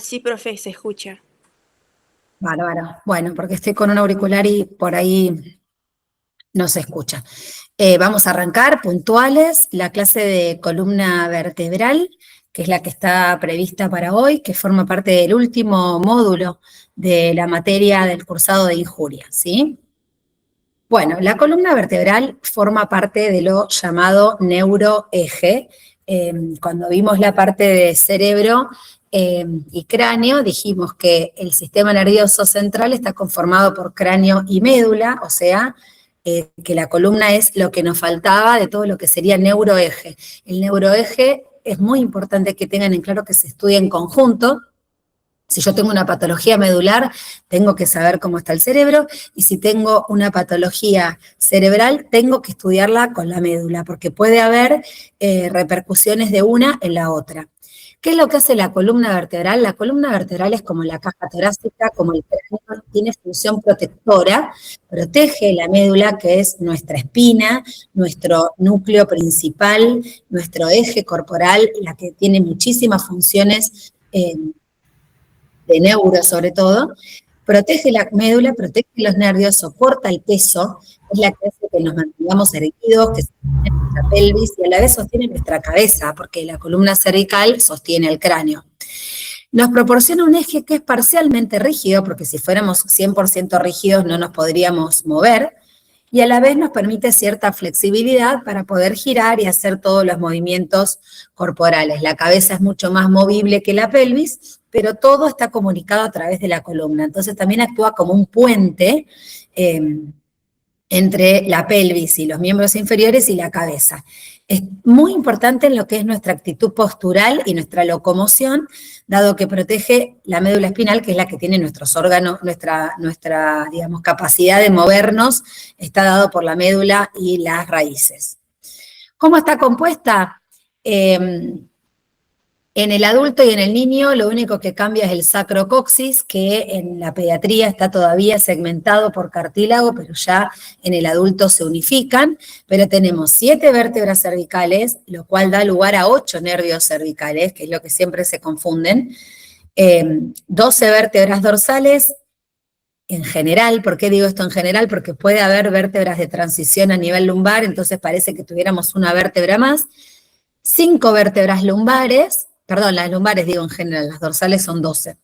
Sí, profe, se escucha. Bárbaro. Bueno, porque estoy con un auricular y por ahí no se escucha. Vamos a arrancar puntuales la clase de columna vertebral, que es la que está prevista para hoy, que forma parte del último módulo de la materia del cursado de injuria, ¿sí? Bueno, la columna vertebral forma parte de lo llamado neuroeje. Cuando vimos la parte de cerebro y cráneo, dijimos que el sistema nervioso central está conformado por cráneo y médula, o sea, que la columna es lo que nos faltaba de todo lo que sería neuroeje. El neuroeje es muy importante que tengan en claro que se estudia en conjunto. Si yo tengo una patología medular, tengo que saber cómo está el cerebro, y si tengo una patología cerebral, tengo que estudiarla con la médula, porque puede haber repercusiones de una en la otra. ¿Qué es lo que hace la columna vertebral? La columna vertebral es como la caja torácica, como el cráneo, tiene función protectora, protege la médula, que es nuestra espina, nuestro núcleo principal, nuestro eje corporal, la que tiene muchísimas funciones de neuro sobre todo, protege la médula, protege los nervios, soporta el peso, es la que hace que nos mantengamos erguidos, que sostiene nuestra pelvis y a la vez sostiene nuestra cabeza, porque la columna cervical sostiene el cráneo. Nos proporciona un eje que es parcialmente rígido, porque si fuéramos 100% rígidos no nos podríamos mover, y a la vez nos permite cierta flexibilidad para poder girar y hacer todos los movimientos corporales. La cabeza es mucho más movible que la pelvis, pero todo está comunicado a través de la columna. Entonces también actúa como un puente entre la pelvis y los miembros inferiores y la cabeza. Es muy importante en lo que es nuestra actitud postural y nuestra locomoción, dado que protege la médula espinal, que es la que tiene nuestros órganos, nuestra digamos, capacidad de movernos, está dado por la médula y las raíces. ¿Cómo está compuesta? En el adulto y en el niño lo único que cambia es el sacrocoxis, que en la pediatría está todavía segmentado por cartílago, pero ya en el adulto se unifican. Pero tenemos 7 vértebras cervicales, lo cual da lugar a 8 nervios cervicales, que es lo que siempre se confunden. 12 vértebras dorsales en general. ¿Por qué digo esto en general? Porque puede haber vértebras de transición a nivel lumbar, entonces parece que tuviéramos una vértebra más. 5 vértebras lumbares, perdón, las lumbares digo en general, las dorsales son 12.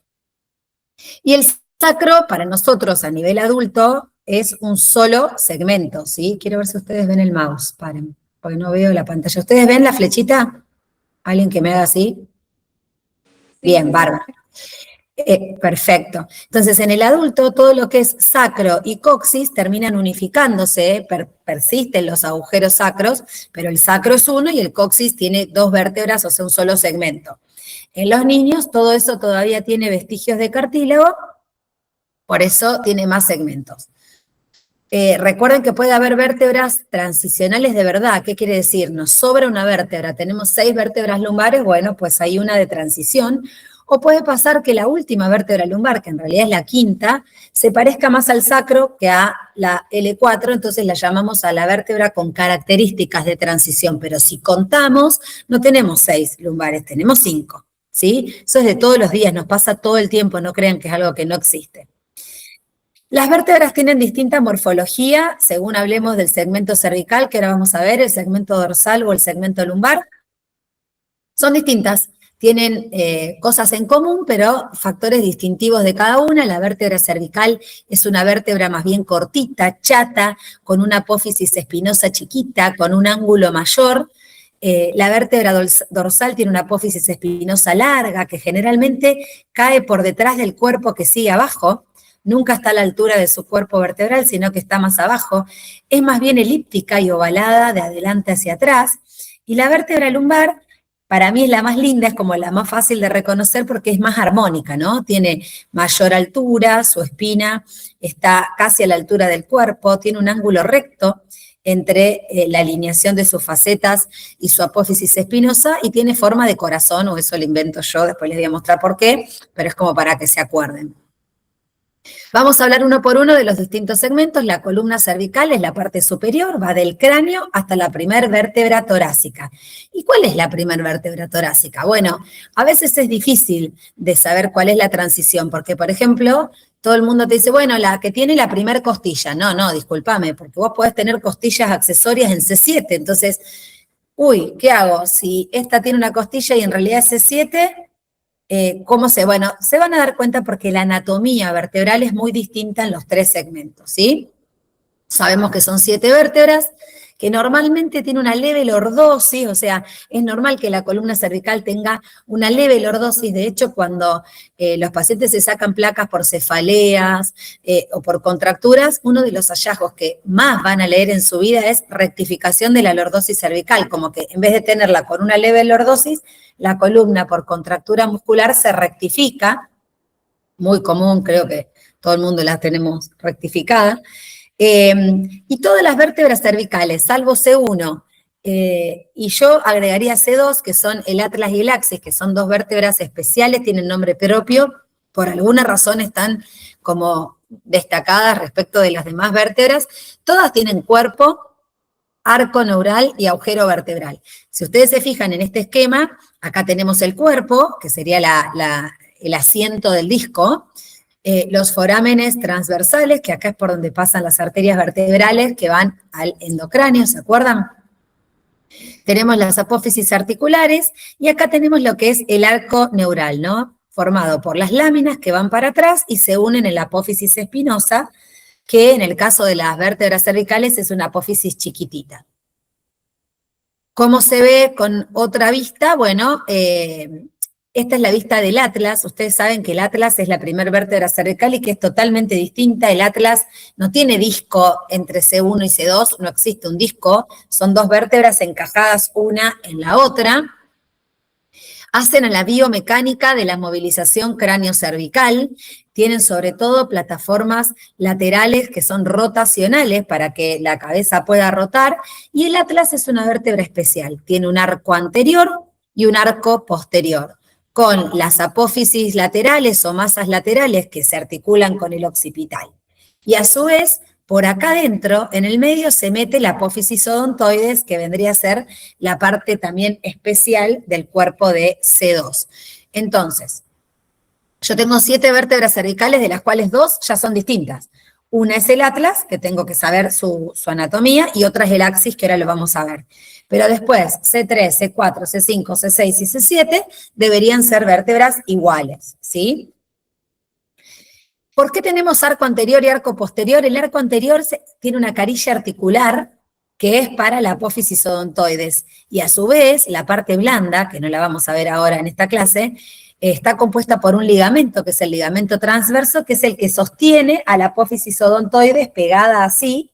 Y el sacro, para nosotros a nivel adulto, es un solo segmento, ¿sí? Quiero ver si ustedes ven el mouse, paren, porque no veo la pantalla. ¿Ustedes ven la flechita? ¿Alguien que me haga así? Bien, bárbaro. Perfecto. Entonces, en el adulto, todo lo que es sacro y coxis terminan unificándose, persisten los agujeros sacros, pero el sacro es uno y el coxis tiene 2 vértebras, o sea, un solo segmento. En los niños, todo eso todavía tiene vestigios de cartílago, por eso tiene más segmentos. Recuerden que puede haber vértebras transicionales de verdad. ¿Qué quiere decir? Nos sobra una vértebra, tenemos 6 vértebras lumbares, bueno, pues hay una de transición. O puede pasar que la última vértebra lumbar, que en realidad es la quinta, se parezca más al sacro que a la L4, entonces la llamamos a la vértebra con características de transición. Pero si contamos, no tenemos 6 lumbares, tenemos 5, ¿sí? Eso es de todos los días, nos pasa todo el tiempo, no crean que es algo que no existe. Las vértebras tienen distinta morfología, según hablemos del segmento cervical, que ahora vamos a ver, el segmento dorsal o el segmento lumbar. Son distintas, tienen cosas en común, pero factores distintivos de cada una. La vértebra cervical es una vértebra más bien cortita, chata, con una apófisis espinosa chiquita, con un ángulo mayor. La vértebra dorsal tiene una apófisis espinosa larga, que generalmente cae por detrás del cuerpo que sigue abajo. Nunca está a la altura de su cuerpo vertebral, sino que está más abajo. Es más bien elíptica y ovalada de adelante hacia atrás. Y la vértebra lumbar, para mí es la más linda, es como la más fácil de reconocer porque es más armónica, ¿no? Tiene mayor altura, su espina está casi a la altura del cuerpo, tiene un ángulo recto entre la alineación de sus facetas y su apófisis espinosa, y tiene forma de corazón, o eso lo invento yo, después les voy a mostrar por qué, pero es como para que se acuerden. Vamos a hablar uno por uno de los distintos segmentos. La columna cervical es la parte superior, va del cráneo hasta la primer vértebra torácica. ¿Y cuál es la primer vértebra torácica? Bueno, a veces es difícil de saber cuál es la transición, porque, por ejemplo, todo el mundo te dice, bueno, la que tiene la primer costilla. No, discúlpame, porque vos podés tener costillas accesorias en C7, entonces, uy, ¿qué hago? Si esta tiene una costilla y en realidad es C7, ¿cómo se? Bueno, se van a dar cuenta porque la anatomía vertebral es muy distinta en los tres segmentos, ¿sí? Sabemos que son 7 vértebras, que normalmente tiene una leve lordosis, o sea, es normal que la columna cervical tenga una leve lordosis. De hecho, cuando los pacientes se sacan placas por cefaleas o por contracturas, uno de los hallazgos que más van a leer en su vida es rectificación de la lordosis cervical, como que en vez de tenerla con una leve lordosis, la columna por contractura muscular se rectifica, muy común, creo que todo el mundo la tenemos rectificada, y todas las vértebras cervicales, salvo C1, y yo agregaría C2, que son el atlas y el axis, que son dos vértebras especiales, tienen nombre propio, por alguna razón están como destacadas respecto de las demás vértebras, todas tienen cuerpo, arco neural y agujero vertebral. Si ustedes se fijan en este esquema, acá tenemos el cuerpo, que sería el asiento del disco, los forámenes transversales, que acá es por donde pasan las arterias vertebrales que van al endocráneo, ¿se acuerdan? Tenemos las apófisis articulares y acá tenemos lo que es el arco neural, ¿no? Formado por las láminas que van para atrás y se unen en la apófisis espinosa, que en el caso de las vértebras cervicales es una apófisis chiquitita. ¿Cómo se ve con otra vista? Bueno, esta es la vista del atlas. Ustedes saben que el atlas es la primer vértebra cervical y que es totalmente distinta. El atlas no tiene disco entre C1 y C2, no existe un disco, son dos vértebras encajadas una en la otra. Hacen a la biomecánica de la movilización cráneo-cervical, tienen sobre todo plataformas laterales que son rotacionales para que la cabeza pueda rotar, y el atlas es una vértebra especial, tiene un arco anterior y un arco posterior, con las apófisis laterales o masas laterales que se articulan con el occipital. Y a su vez, por acá adentro, en el medio, se mete la apófisis odontoides, que vendría a ser la parte también especial del cuerpo de C2. Entonces, yo tengo 7 vértebras cervicales, de las cuales 2 ya son distintas. Una es el atlas, que tengo que saber su anatomía, y otra es el axis, que ahora lo vamos a ver. Pero después, C3, C4, C5, C6 y C7 deberían ser vértebras iguales, ¿sí? ¿Por qué tenemos arco anterior y arco posterior? El arco anterior tiene una carilla articular que es para la apófisis odontoides, y a su vez la parte blanda, que no la vamos a ver ahora en esta clase, está compuesta por un ligamento, que es el ligamento transverso, que es el que sostiene a la apófisis odontoides pegada así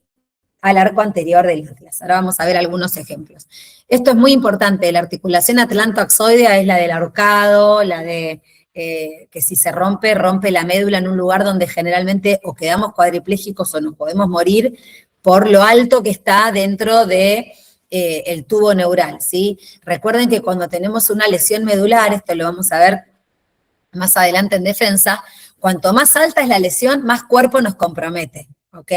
al arco anterior del atlas. Ahora vamos a ver algunos ejemplos. Esto es muy importante, la articulación atlantoaxoidea es la del ahorcado, la de que si se rompe, rompe la médula en un lugar donde generalmente o quedamos cuadriplégicos o nos podemos morir por lo alto que está dentro de el tubo neural, ¿sí? Recuerden que cuando tenemos una lesión medular, esto lo vamos a ver más adelante en defensa, cuanto más alta es la lesión, más cuerpo nos compromete, ¿ok?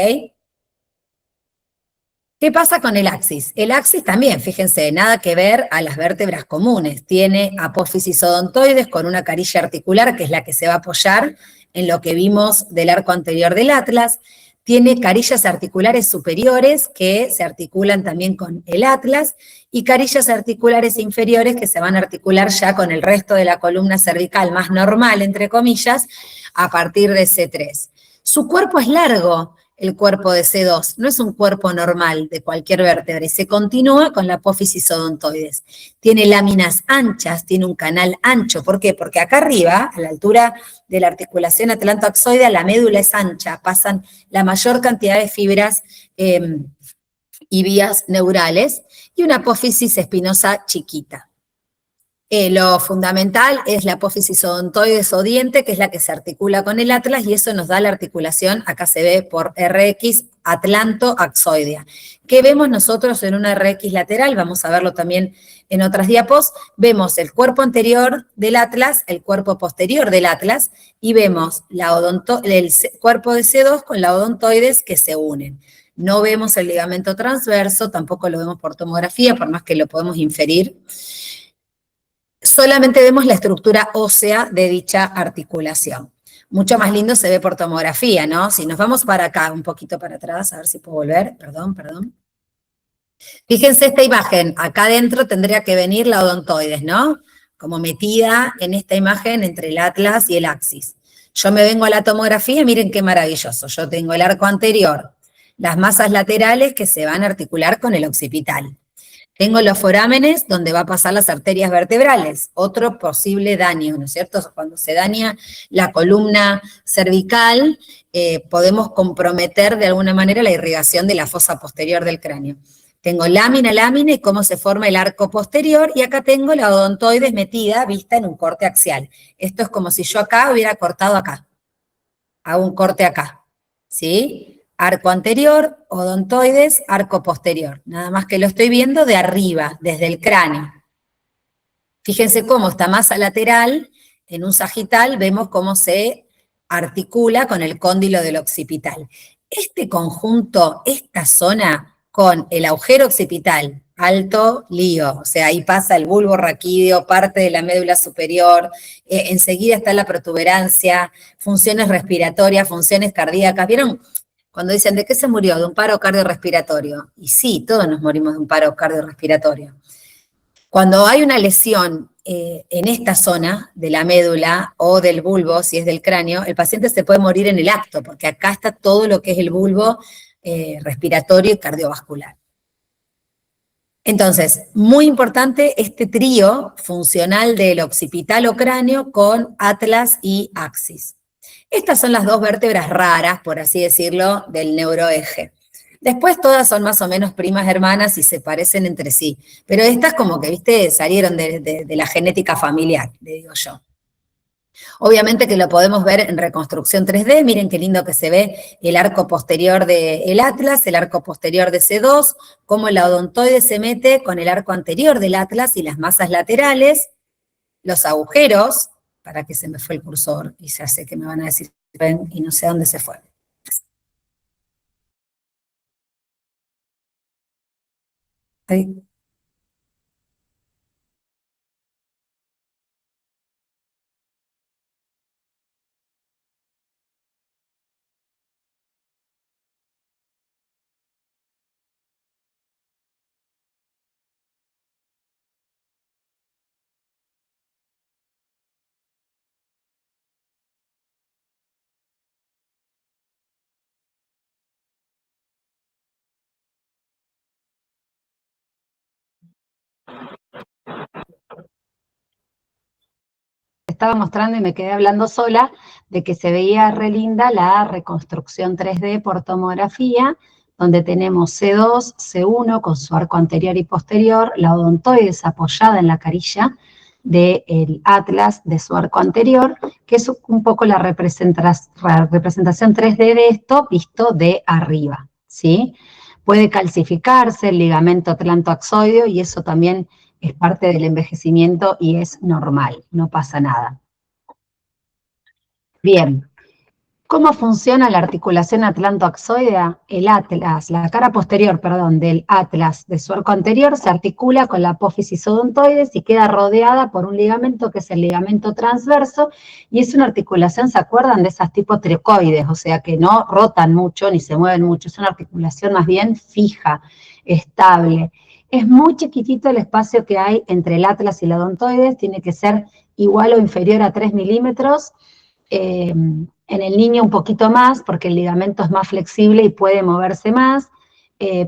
¿Qué pasa con el axis? El axis también, fíjense, nada que ver a las vértebras comunes. Tiene apófisis odontoides con una carilla articular, que es la que se va a apoyar en lo que vimos del arco anterior del atlas. Tiene carillas articulares superiores que se articulan también con el atlas y carillas articulares inferiores que se van a articular ya con el resto de la columna cervical más normal, entre comillas, a partir de C3. Su cuerpo es largo, el cuerpo de C2, no es un cuerpo normal de cualquier vértebra, y se continúa con la apófisis odontoides. Tiene láminas anchas, tiene un canal ancho. ¿Por qué? Porque acá arriba, a la altura de la articulación atlantoaxoidea, la médula es ancha, pasan la mayor cantidad de fibras y vías neurales, y una apófisis espinosa chiquita. Lo fundamental es la apófisis odontoides o diente, que es la que se articula con el atlas, y eso nos da la articulación, acá se ve por RX, atlanto-axoidea. ¿Qué vemos nosotros en una RX lateral? Vamos a verlo también en otras diapos. Vemos el cuerpo anterior del atlas, el cuerpo posterior del atlas, y vemos el cuerpo de C2 con la odontoides que se unen. No vemos el ligamento transverso, tampoco lo vemos por tomografía, por más que lo podemos inferir. Solamente vemos la estructura ósea de dicha articulación. Mucho más lindo se ve por tomografía, ¿no? Si nos vamos para acá, un poquito para atrás, a ver si puedo volver, perdón. Fíjense esta imagen, acá adentro tendría que venir la odontoides, ¿no? Como metida en esta imagen entre el atlas y el axis. Yo me vengo a la tomografía, miren qué maravilloso. Yo tengo el arco anterior, las masas laterales que se van a articular con el occipital. Tengo los forámenes donde va a pasar las arterias vertebrales, otro posible daño, ¿no es cierto? Cuando se daña la columna cervical, podemos comprometer de alguna manera la irrigación de la fosa posterior del cráneo. Tengo lámina y cómo se forma el arco posterior, y acá tengo la odontoides metida, vista en un corte axial. Esto es como si yo acá hubiera cortado acá, hago un corte acá, ¿sí? Arco anterior, odontoides, arco posterior. Nada más que lo estoy viendo de arriba, desde el cráneo. Fíjense cómo esta masa lateral, en un sagital, vemos cómo se articula con el cóndilo del occipital. Este conjunto, esta zona, con el agujero occipital, alto lío, o sea, ahí pasa el bulbo raquídeo, parte de la médula superior, enseguida está la protuberancia, funciones respiratorias, funciones cardíacas. ¿Vieron cuando dicen de qué se murió? De un paro cardiorrespiratorio. Y sí, todos nos morimos de un paro cardiorrespiratorio. Cuando hay una lesión en esta zona de la médula o del bulbo, si es del cráneo, el paciente se puede morir en el acto, porque acá está todo lo que es el bulbo respiratorio y cardiovascular. Entonces, muy importante este trío funcional del occipital o cráneo con atlas y axis. Estas son las dos vértebras raras, por así decirlo, del neuroeje. Después todas son más o menos primas hermanas y se parecen entre sí. Pero estas como que, viste, salieron de la genética familiar, le digo yo. Obviamente que lo podemos ver en reconstrucción 3D, miren qué lindo que se ve el arco posterior del atlas, el arco posterior de C2, cómo la odontoide se mete con el arco anterior del atlas y las masas laterales, los agujeros, para que se me fue el cursor y ya sé que me van a decir ven y no sé dónde se fue. Ahí. Estaba mostrando y me quedé hablando sola de que se veía re linda la reconstrucción 3D por tomografía, donde tenemos C2, C1 con su arco anterior y posterior, la odontoides apoyada en la carilla del atlas de su arco anterior, que es un poco la representación 3D de esto visto de arriba, ¿sí? Puede calcificarse el ligamento atlantoaxoideo y eso también es parte del envejecimiento y es normal, no pasa nada. Bien, ¿cómo funciona la articulación atlantoaxoidea? El atlas, la cara posterior, perdón, del atlas de su arco anterior se articula con la apófisis odontoides y queda rodeada por un ligamento que es el ligamento transverso, y es una articulación, ¿se acuerdan? De esas tipo trocoides, o sea que no rotan mucho ni se mueven mucho, es una articulación más bien fija, estable. Es muy chiquitito el espacio que hay entre el atlas y la odontoides, tiene que ser igual o inferior a 3 milímetros, en el niño un poquito más, porque el ligamento es más flexible y puede moverse más,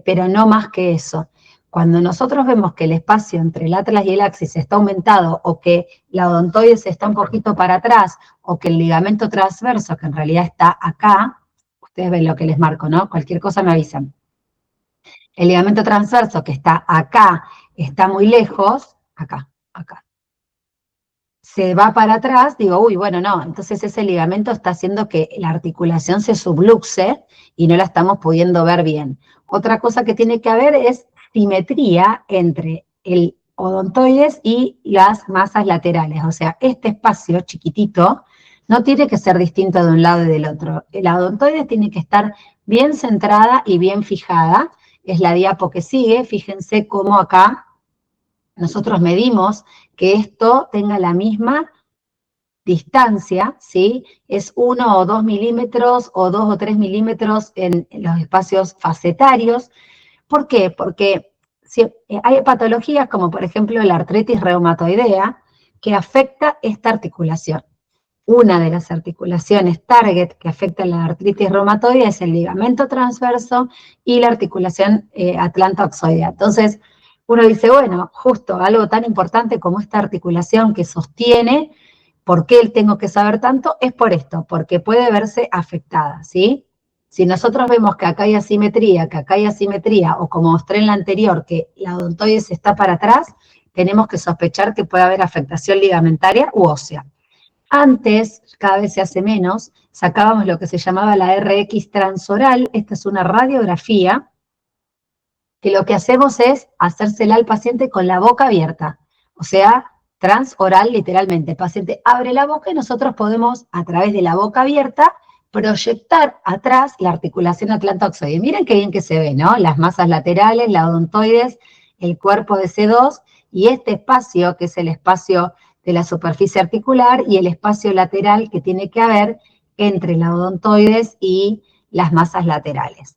pero no más que eso. Cuando nosotros vemos que el espacio entre el atlas y el axis está aumentado, o que la odontoides está un poquito para atrás, o que el ligamento transverso, que en realidad está acá, ustedes ven lo que les marco, ¿no? Cualquier cosa me avisan. El ligamento transverso que está acá, está muy lejos, acá, se va para atrás, digo, uy, bueno, no, entonces ese ligamento está haciendo que la articulación se subluxe y no la estamos pudiendo ver bien. Otra cosa que tiene que haber es simetría entre el odontoides y las masas laterales. O sea, este espacio chiquitito no tiene que ser distinto de un lado y del otro. La odontoides tiene que estar bien centrada y bien fijada. Es la diapo que sigue. Fíjense cómo acá nosotros medimos que esto tenga la misma distancia, ¿sí? Es 1 o 2 milímetros o 2 o 3 milímetros en los espacios facetarios. ¿Por qué? Porque hay patologías como por ejemplo la artritis reumatoidea que afecta esta articulación. Una de las articulaciones target que afecta la artritis reumatoidea es el ligamento transverso y la articulación atlantoaxoidea. Entonces, uno dice, bueno, justo algo tan importante como esta articulación que sostiene, ¿por qué tengo que saber tanto? Es por esto, porque puede verse afectada, ¿sí? Si nosotros vemos que acá hay asimetría, o como mostré en la anterior, que la odontoides está para atrás, tenemos que sospechar que puede haber afectación ligamentaria u ósea. Antes, cada vez se hace menos, sacábamos lo que se llamaba la RX transoral. Esta es una radiografía que lo que hacemos es hacérsela al paciente con la boca abierta, o sea, transoral literalmente. El paciente abre la boca y nosotros podemos, a través de la boca abierta, proyectar atrás la articulación atlantoxoide. Miren qué bien que se ve, ¿no? Las masas laterales, la odontoides, el cuerpo de C2 y este espacio, que es el espacio de la superficie articular, y el espacio lateral que tiene que haber entre la odontoides y las masas laterales.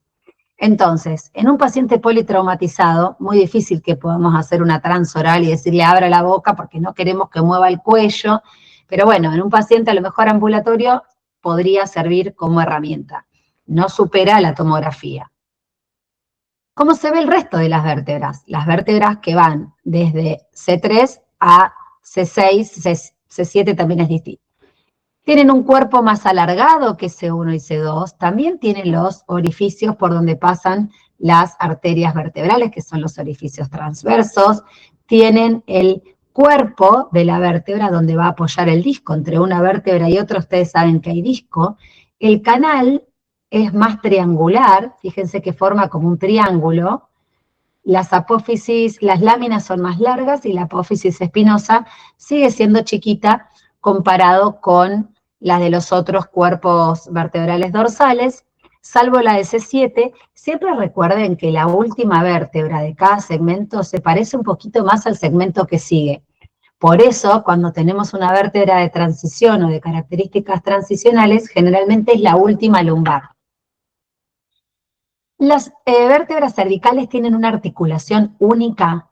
Entonces, en un paciente politraumatizado, muy difícil que podamos hacer una transoral y decirle abra la boca porque no queremos que mueva el cuello, pero bueno, en un paciente a lo mejor ambulatorio podría servir como herramienta. No supera la tomografía. ¿Cómo se ve el resto de las vértebras? Las vértebras que van desde C3 a C6, C7 también es distinto. Tienen un cuerpo más alargado que C1 y C2, también tienen los orificios por donde pasan las arterias vertebrales, que son los orificios transversos, tienen el cuerpo de la vértebra donde va a apoyar el disco, entre una vértebra y otra ustedes saben que hay disco, el canal es más triangular, fíjense que forma como un triángulo, las apófisis, las láminas son más largas y la apófisis espinosa sigue siendo chiquita comparado con la de los otros cuerpos vertebrales dorsales, salvo la de C7. Siempre recuerden que la última vértebra de cada segmento se parece un poquito más al segmento que sigue. Por eso, cuando tenemos una vértebra de transición o de características transicionales, generalmente es la última lumbar. Las vértebras cervicales tienen una articulación única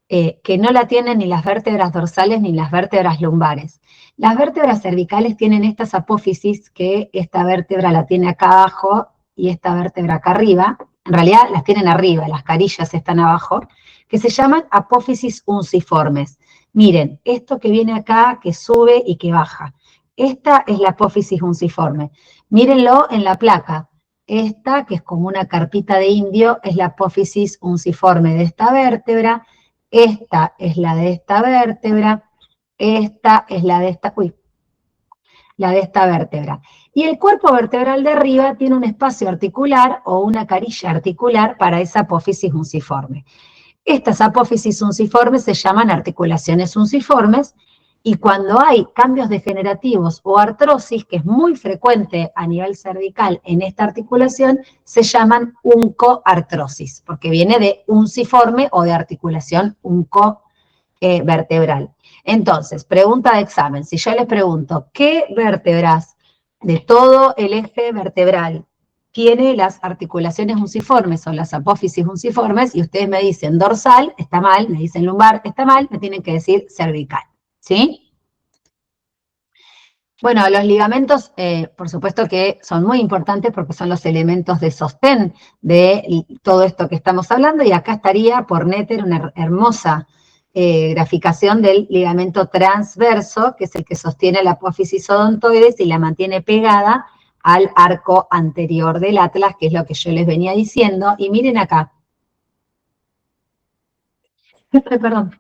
que no la tienen ni las vértebras dorsales ni las vértebras lumbares. Las vértebras cervicales tienen estas apófisis, que esta vértebra la tiene acá abajo y esta vértebra acá arriba. En realidad las tienen arriba, las carillas están abajo, que se llaman apófisis unciformes. Miren, esto que viene acá, que sube y que baja. Esta es la apófisis unciforme. Mírenlo en la placa. Esta, que es como una carpita de indio, es la apófisis unciforme de esta vértebra. Esta es la de esta vértebra. Esta es la de esta, la de esta vértebra. Y el cuerpo vertebral de arriba tiene un espacio articular o una carilla articular para esa apófisis unciforme. Estas apófisis unciformes se llaman articulaciones unciformes, y cuando hay cambios degenerativos o artrosis, que es muy frecuente a nivel cervical en esta articulación, se llaman uncoartrosis, porque viene de unciforme o de articulación uncovertebral. Entonces, pregunta de examen, si yo les pregunto, ¿qué vértebras de todo el eje vertebral tiene las articulaciones unciformes o las apófisis unciformes? Y ustedes me dicen dorsal, está mal, me dicen lumbar, está mal, me tienen que decir cervical. ¿Sí? Bueno, los ligamentos, por supuesto que son muy importantes porque son los elementos de sostén de todo esto que estamos hablando, y acá estaría por Netter una hermosa graficación del ligamento transverso, que es el que sostiene la apófisis odontoides y la mantiene pegada al arco anterior del atlas, que es lo que yo les venía diciendo. Y miren acá. Perdón.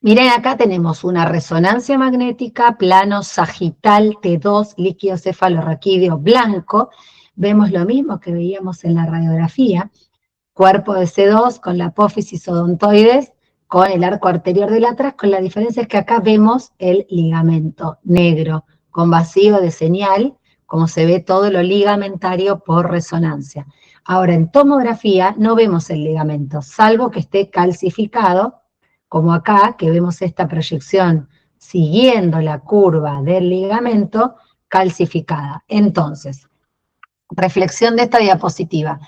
Miren, acá tenemos una resonancia magnética, plano sagital T2, líquido cefalorraquídeo blanco. Vemos lo mismo que veíamos en la radiografía, cuerpo de C2 con la apófisis odontoides, con el arco arterial del atrás, con la diferencia es que acá vemos el ligamento negro, con vacío de señal, como se ve todo lo ligamentario por resonancia. Ahora, en tomografía no vemos el ligamento, salvo que esté calcificado, como acá, que vemos esta proyección siguiendo la curva del ligamento calcificada. Entonces, reflexión de esta diapositiva.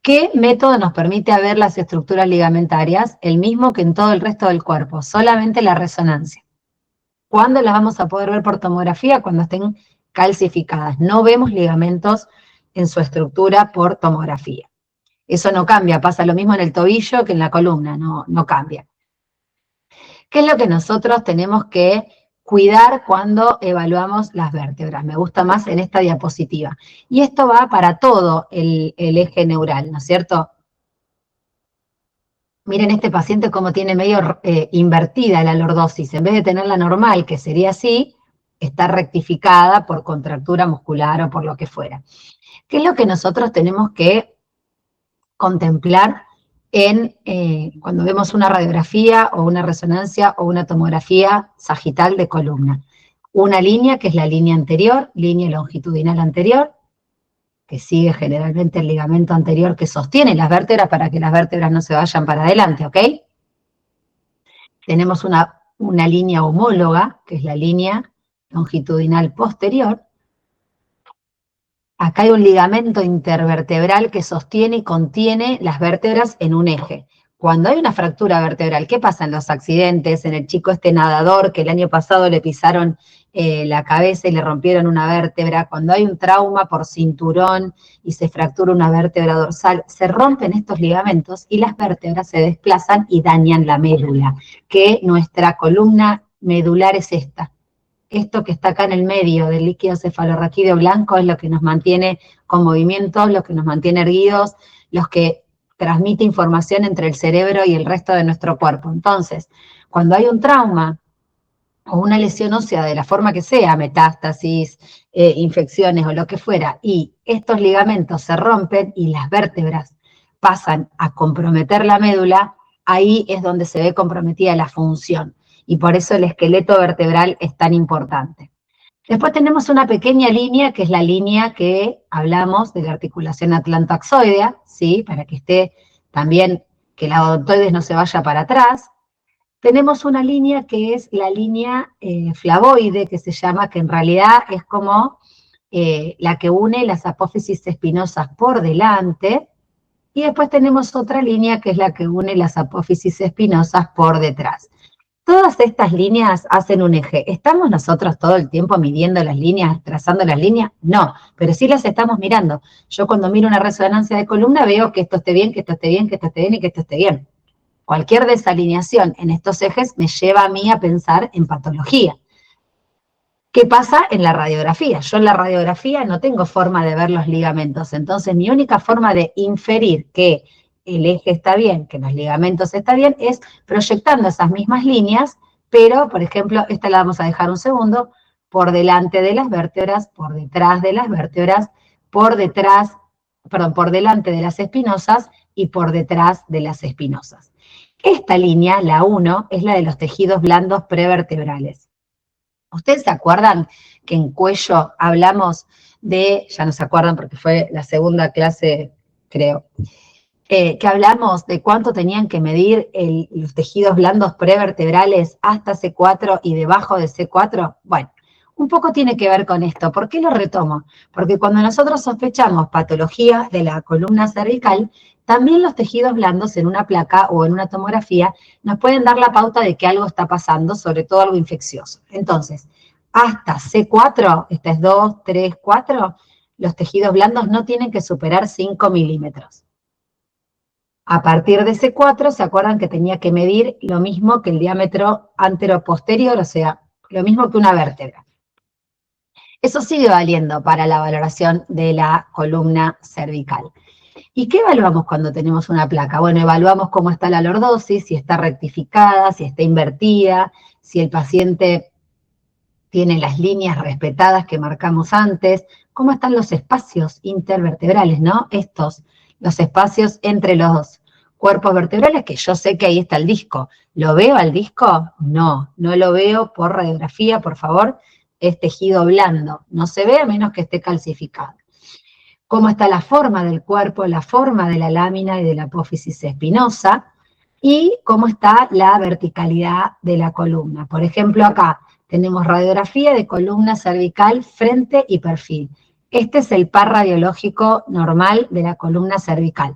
¿Qué método nos permite ver las estructuras ligamentarias? El mismo que en todo el resto del cuerpo, solamente la resonancia. ¿Cuándo las vamos a poder ver por tomografía? Cuando estén calcificadas. No vemos ligamentos en su estructura por tomografía. Eso no cambia, pasa lo mismo en el tobillo que en la columna, no cambia. ¿Qué es lo que nosotros tenemos que cuidar cuando evaluamos las vértebras? Me gusta más en esta diapositiva. Y esto va para todo el eje neural, ¿no es cierto? Miren este paciente cómo tiene medio invertida la lordosis. En vez de tenerla normal, que sería así, está rectificada por contractura muscular o por lo que fuera. ¿Qué es lo que nosotros tenemos que contemplar cuando vemos una radiografía o una resonancia o una tomografía sagital de columna? Una línea que es la línea anterior, línea longitudinal anterior, que sigue generalmente el ligamento anterior que sostiene las vértebras para que las vértebras no se vayan para adelante, ¿ok? Tenemos una línea homóloga, que es la línea longitudinal posterior. Acá hay un ligamento intervertebral que sostiene y contiene las vértebras en un eje. Cuando hay una fractura vertebral, ¿qué pasa en los accidentes? En el chico este nadador que el año pasado le pisaron la cabeza y le rompieron una vértebra. Cuando hay un trauma por cinturón y se fractura una vértebra dorsal, se rompen estos ligamentos y las vértebras se desplazan y dañan la médula, que nuestra columna medular es esta. Esto que está acá en el medio del líquido cefalorraquídeo blanco es lo que nos mantiene con movimientos, lo que nos mantiene erguidos, los que transmite información entre el cerebro y el resto de nuestro cuerpo. Entonces, cuando hay un trauma o una lesión ósea de la forma que sea, metástasis, infecciones o lo que fuera, y estos ligamentos se rompen y las vértebras pasan a comprometer la médula, ahí es donde se ve comprometida la función. Y por eso el esqueleto vertebral es tan importante. Después tenemos una pequeña línea, que es la línea que hablamos de la articulación atlantoaxoidea, ¿sí? Para que esté también, que la odontoides no se vaya para atrás. Tenemos una línea que es la línea flavoide, que se llama, que en realidad es como la que une las apófisis espinosas por delante, y después tenemos otra línea que es la que une las apófisis espinosas por detrás. Todas estas líneas hacen un eje. ¿Estamos nosotros todo el tiempo midiendo las líneas, trazando las líneas? No, pero sí las estamos mirando. Yo cuando miro una resonancia de columna veo que esto esté bien, que esto esté bien, que esto esté bien y que esto esté bien. Cualquier desalineación en estos ejes me lleva a mí a pensar en patología. ¿Qué pasa en la radiografía? Yo en la radiografía no tengo forma de ver los ligamentos, entonces mi única forma de inferir que el eje está bien, que los ligamentos están bien, es proyectando esas mismas líneas, pero, por ejemplo, esta la vamos a dejar un segundo, por delante de las vértebras, por detrás de las vértebras, por delante de las espinosas y por detrás de las espinosas. Esta línea, la 1, es la de los tejidos blandos prevertebrales. ¿Ustedes se acuerdan que en cuello hablamos ya no se acuerdan porque fue la segunda clase, creo, que hablamos de cuánto tenían que medir los tejidos blandos prevertebrales hasta C4 y debajo de C4? Bueno, un poco tiene que ver con esto. ¿Por qué lo retomo? Porque cuando nosotros sospechamos patología de la columna cervical, también los tejidos blandos en una placa o en una tomografía nos pueden dar la pauta de que algo está pasando, sobre todo algo infeccioso. Entonces, hasta C4, esta es 2, 3, 4, los tejidos blandos no tienen que superar 5 milímetros. A partir de C4, ¿se acuerdan que tenía que medir lo mismo que el diámetro anteroposterior, o sea, lo mismo que una vértebra? Eso sigue valiendo para la valoración de la columna cervical. ¿Y qué evaluamos cuando tenemos una placa? Bueno, evaluamos cómo está la lordosis, si está rectificada, si está invertida, si el paciente tiene las líneas respetadas que marcamos antes, cómo están los espacios intervertebrales, ¿no? Los espacios entre los cuerpos vertebrales, que yo sé que ahí está el disco. ¿Lo veo al disco? No, no lo veo por radiografía, por favor, es tejido blando, no se ve a menos que esté calcificado. Cómo está la forma del cuerpo, la forma de la lámina y de la apófisis espinosa, y cómo está la verticalidad de la columna. Por ejemplo, acá tenemos radiografía de columna cervical, frente y perfil. Este es el par radiológico normal de la columna cervical.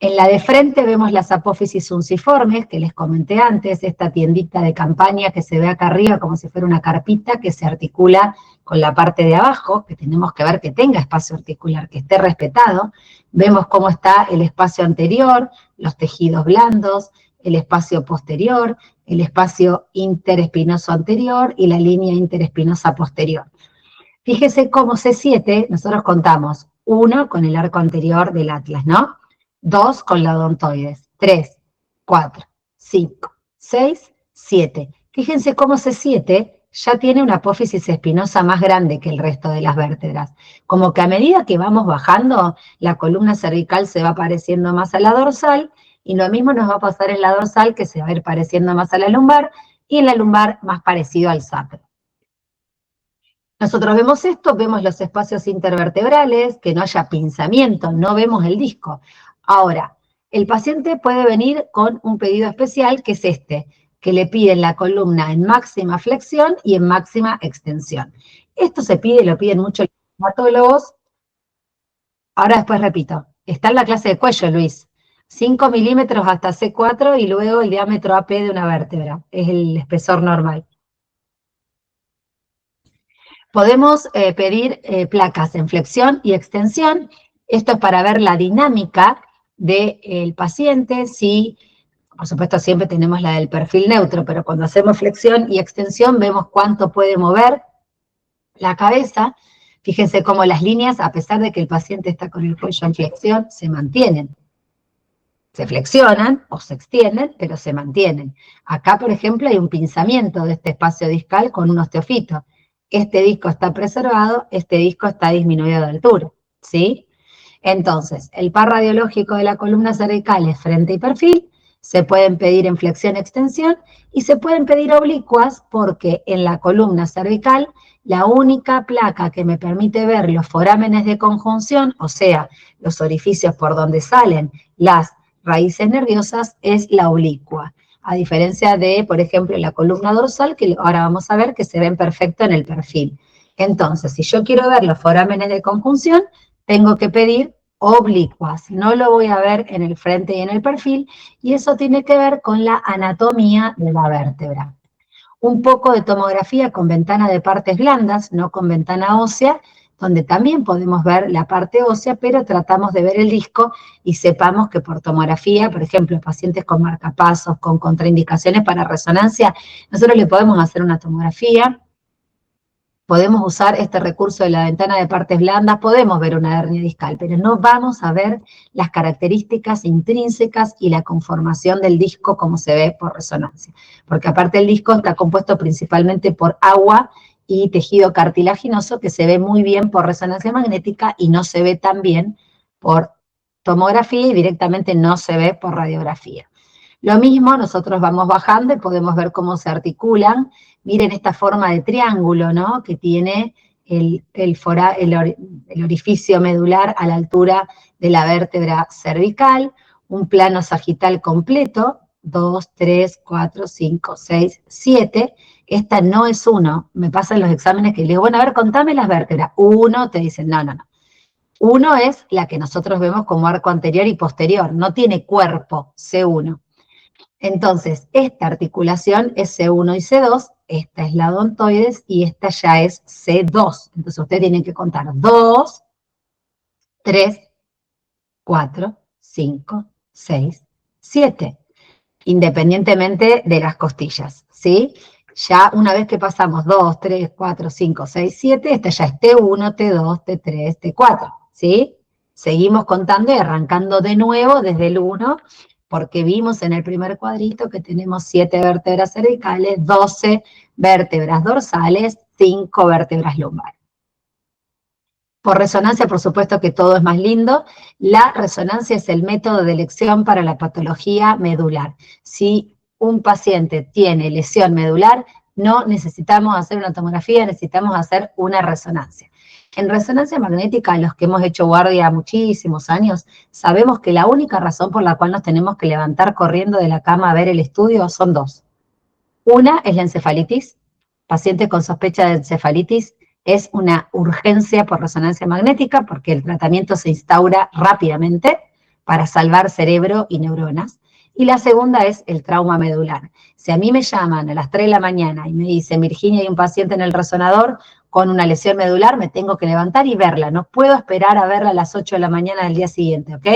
En la de frente vemos las apófisis unciformes, que les comenté antes, esta tiendita de campaña que se ve acá arriba como si fuera una carpita que se articula con la parte de abajo, que tenemos que ver que tenga espacio articular, que esté respetado. Vemos cómo está el espacio anterior, los tejidos blandos, el espacio posterior, el espacio interespinoso anterior y la línea interespinosa posterior. Fíjese cómo C7, nosotros contamos 1 con el arco anterior del atlas, ¿no? 2 con la odontoides, 3, 4, 5, 6, 7. Fíjense cómo C7 ya tiene una apófisis espinosa más grande que el resto de las vértebras. Como que a medida que vamos bajando, la columna cervical se va pareciendo más a la dorsal, y lo mismo nos va a pasar en la dorsal, que se va a ir pareciendo más a la lumbar, y en la lumbar más parecido al sacro. Nosotros vemos esto, vemos los espacios intervertebrales, que no haya pinzamiento, no vemos el disco. Ahora, el paciente puede venir con un pedido especial, que es este, que le piden la columna en máxima flexión y en máxima extensión. Esto se pide, lo piden mucho los dermatólogos. Ahora después repito, está en la clase de cuello, Luis. 5 milímetros hasta C4 y luego el diámetro AP de una vértebra, es el espesor normal. Podemos pedir placas en flexión y extensión. Esto es para ver la dinámica del paciente. Si, por supuesto, siempre tenemos la del perfil neutro, pero cuando hacemos flexión y extensión vemos cuánto puede mover la cabeza. Fíjense cómo las líneas, a pesar de que el paciente está con el cuello en flexión, se mantienen. Se flexionan o se extienden, pero se mantienen. Acá, por ejemplo, hay un pinzamiento de este espacio discal con un osteofito. Este disco está preservado, este disco está disminuido de altura, ¿sí? Entonces, el par radiológico de la columna cervical es frente y perfil, se pueden pedir en flexión-extensión y se pueden pedir oblicuas porque en la columna cervical la única placa que me permite ver los forámenes de conjunción, o sea, los orificios por donde salen las raíces nerviosas, es la oblicua. A diferencia de, por ejemplo, la columna dorsal, que ahora vamos a ver que se ven perfecto en el perfil. Entonces, si yo quiero ver los forámenes de conjunción, tengo que pedir oblicuas. No lo voy a ver en el frente y en el perfil, y eso tiene que ver con la anatomía de la vértebra. Un poco de tomografía con ventana de partes blandas, no con ventana ósea, donde también podemos ver la parte ósea, pero tratamos de ver el disco y sepamos que por tomografía, por ejemplo, pacientes con marcapasos, con contraindicaciones para resonancia, nosotros le podemos hacer una tomografía, podemos usar este recurso de la ventana de partes blandas, podemos ver una hernia discal, pero no vamos a ver las características intrínsecas y la conformación del disco como se ve por resonancia, porque aparte el disco está compuesto principalmente por agua y tejido cartilaginoso que se ve muy bien por resonancia magnética y no se ve tan bien por tomografía y directamente no se ve por radiografía. Lo mismo, nosotros vamos bajando y podemos ver cómo se articulan. Miren esta forma de triángulo, ¿no? Que tiene el orificio medular a la altura de la vértebra cervical, un plano sagital completo, 2, 3, 4, 5, 6, 7. Esta no es 1. Me pasan los exámenes que le digo, bueno, a ver, contame las vértebras. 1, te dicen, no, no, no. 1 es la que nosotros vemos como arco anterior y posterior, no tiene cuerpo, C1. Entonces, esta articulación es C1 y C2, esta es la odontoides y esta ya es C2. Entonces, ustedes tienen que contar 2, 3, 4, 5, 6, 7, independientemente de las costillas, ¿sí? Ya una vez que pasamos 2, 3, 4, 5, 6, 7, esta ya es T1, T2, T3, T4, ¿sí? seguimos contando y arrancando de nuevo desde el 1, porque vimos en el primer cuadrito que tenemos 7 vértebras cervicales, 12 vértebras dorsales, 5 vértebras lumbares. Por resonancia, por supuesto que todo es más lindo. La resonancia es el método de elección para la patología medular. Si un paciente tiene lesión medular, no necesitamos hacer una tomografía, necesitamos hacer una resonancia. En resonancia magnética, los que hemos hecho guardia muchísimos años, sabemos que la única razón por la cual nos tenemos que levantar corriendo de la cama a ver el estudio son dos. Una es la encefalitis. Paciente con sospecha de encefalitis es una urgencia por resonancia magnética porque el tratamiento se instaura rápidamente para salvar cerebro y neuronas. Y la segunda es el trauma medular. Si a mí me llaman a las 3 de la mañana y me dicen, Virginia, hay un paciente en el resonador con una lesión medular, me tengo que levantar y verla. No puedo esperar a verla a las 8 de la mañana del día siguiente, ¿ok?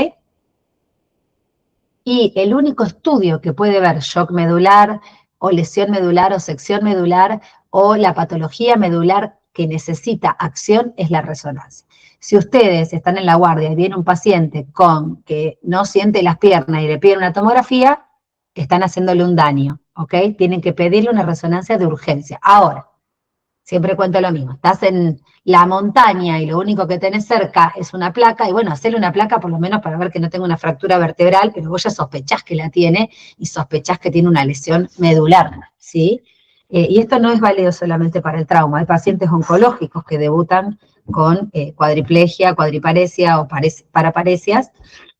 Y el único estudio que puede ver shock medular o lesión medular o sección medular o la patología medular que necesita acción es la resonancia. Si ustedes están en la guardia y viene un paciente con que no siente las piernas y le piden una tomografía, están haciéndole un daño, ¿ok? Tienen que pedirle una resonancia de urgencia. Ahora, siempre cuento lo mismo, estás en la montaña y lo único que tenés cerca es una placa, y bueno, hacerle una placa por lo menos para ver que no tenga una fractura vertebral, pero vos ya sospechás que la tiene y sospechás que tiene una lesión medular, ¿sí? Y esto no es válido solamente para el trauma, hay pacientes oncológicos que debutan con cuadriplegia, cuadriparesia o paraparesias,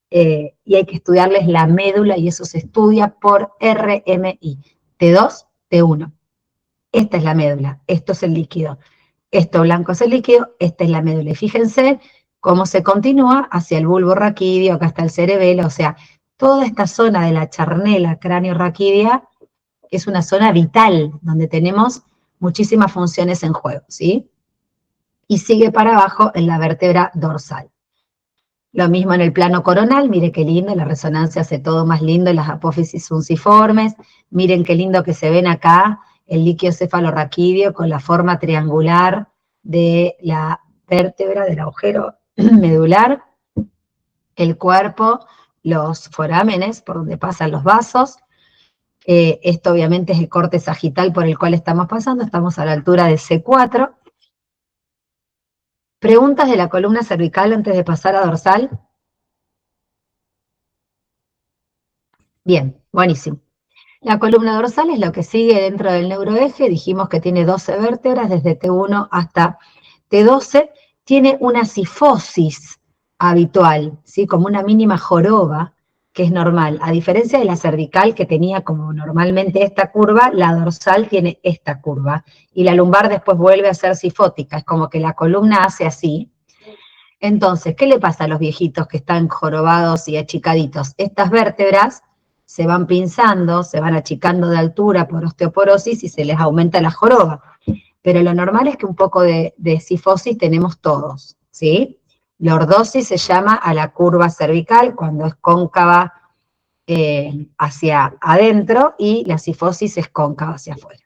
y hay que estudiarles la médula y eso se estudia por RMI, T2, T1. Esta es la médula, esto es el líquido. Esto blanco es el líquido, esta es la médula. Y fíjense cómo se continúa hacia el bulbo raquídeo, acá está el cerebelo, o sea, toda esta zona de la charnela cráneo-raquídea es una zona vital, donde tenemos muchísimas funciones en juego, ¿sí? Y sigue para abajo en la vértebra dorsal. Lo mismo en el plano coronal, mire qué lindo, la resonancia hace todo más lindo, las apófisis unciformes, miren qué lindo que se ven acá, el líquido cefalorraquídeo con la forma triangular de la vértebra del agujero medular, el cuerpo, los forámenes por donde pasan los vasos. Esto obviamente es el corte sagital por el cual estamos pasando, estamos a la altura de C4. ¿Preguntas de la columna cervical antes de pasar a dorsal? Bien, buenísimo. La columna dorsal es lo que sigue dentro del neuroeje, dijimos que tiene 12 vértebras, desde T1 hasta T12, tiene una cifosis habitual, ¿sí? Como una mínima joroba, que es normal. A diferencia de la cervical, que tenía como normalmente esta curva, la dorsal tiene esta curva, y la lumbar después vuelve a ser cifótica, es como que la columna hace así. Entonces, ¿qué le pasa a los viejitos que están jorobados y achicaditos? Estas vértebras se van pinzando, se van achicando de altura por osteoporosis y se les aumenta la joroba. Pero lo normal es que un poco de cifosis tenemos todos, ¿sí? Lordosis se llama a la curva cervical cuando es cóncava hacia adentro y la cifosis es cóncava hacia afuera.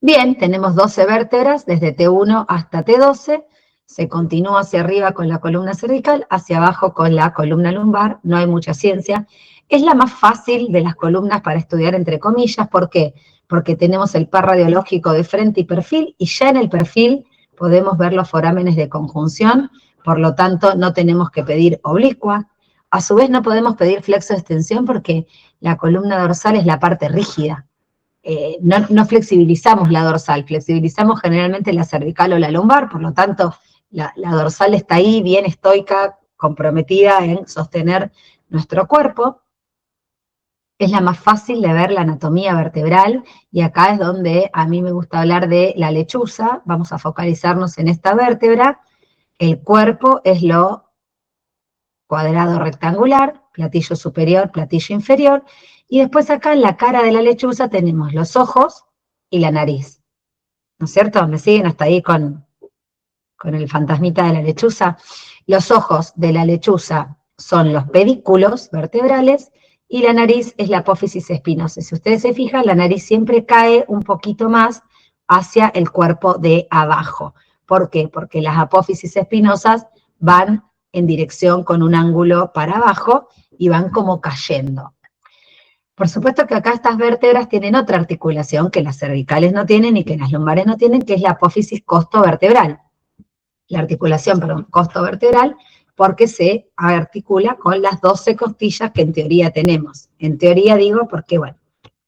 Bien, tenemos 12 vértebras desde T1 hasta T12, se continúa hacia arriba con la columna cervical, hacia abajo con la columna lumbar, no hay mucha ciencia. Es la más fácil de las columnas para estudiar, entre comillas, ¿por qué? Porque tenemos el par radiológico de frente y perfil, y ya en el perfil podemos ver los forámenes de conjunción, por lo tanto no tenemos que pedir oblicua. A su vez no podemos pedir flexo de extensión porque la columna dorsal es la parte rígida. No flexibilizamos la dorsal, flexibilizamos generalmente la cervical o la lumbar, por lo tanto la dorsal está ahí bien estoica, comprometida en sostener nuestro cuerpo. Es la más fácil de ver la anatomía vertebral, y acá es donde a mí me gusta hablar de la lechuza. Vamos a focalizarnos en esta vértebra. El cuerpo es lo cuadrado rectangular, platillo superior, platillo inferior, y después acá en la cara de la lechuza tenemos los ojos y la nariz. ¿No es cierto? ¿Me siguen hasta ahí con el fantasmita de la lechuza? Los ojos de la lechuza son los pedículos vertebrales y la nariz es la apófisis espinosa. Si ustedes se fijan, la nariz siempre cae un poquito más hacia el cuerpo de abajo. ¿Por qué? Porque las apófisis espinosas van en dirección con un ángulo para abajo y van como cayendo. Por supuesto que acá estas vértebras tienen otra articulación que las cervicales no tienen y que las lumbares no tienen, que es la apófisis costovertebral. La articulación, perdón, costovertebral, porque se articula con las 12 costillas que en teoría tenemos. En teoría digo porque, bueno,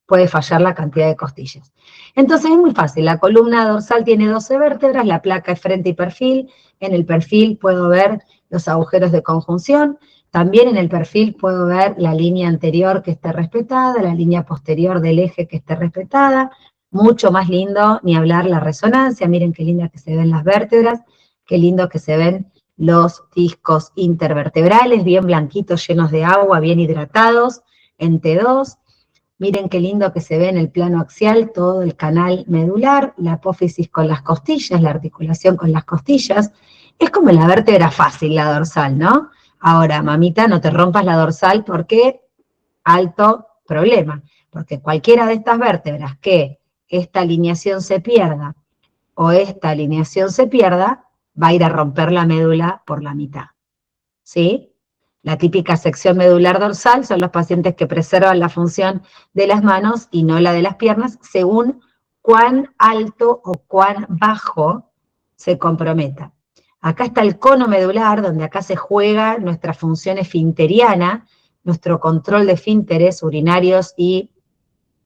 puede fallar la cantidad de costillas. Entonces es muy fácil, la columna dorsal tiene 12 vértebras, la placa es frente y perfil, en el perfil puedo ver los agujeros de conjunción, también en el perfil puedo ver la línea anterior que esté respetada, la línea posterior del eje que esté respetada, mucho más lindo, ni hablar la resonancia, miren qué linda que se ven las vértebras, qué lindo que se ven los discos intervertebrales, bien blanquitos, llenos de agua, bien hidratados, en T2, miren qué lindo que se ve en el plano axial todo el canal medular, la apófisis con las costillas, la articulación con las costillas. Es como la vértebra fácil, la dorsal, ¿no? Ahora, mamita, no te rompas la dorsal porque alto problema. Porque cualquiera de estas vértebras que esta alineación se pierda o esta alineación se pierda, va a ir a romper la médula por la mitad. ¿Sí? La típica sección medular dorsal son los pacientes que preservan la función de las manos y no la de las piernas, según cuán alto o cuán bajo se comprometa. Acá está el cono medular, donde acá se juega nuestra función esfinteriana, nuestro control de esfínteres urinarios y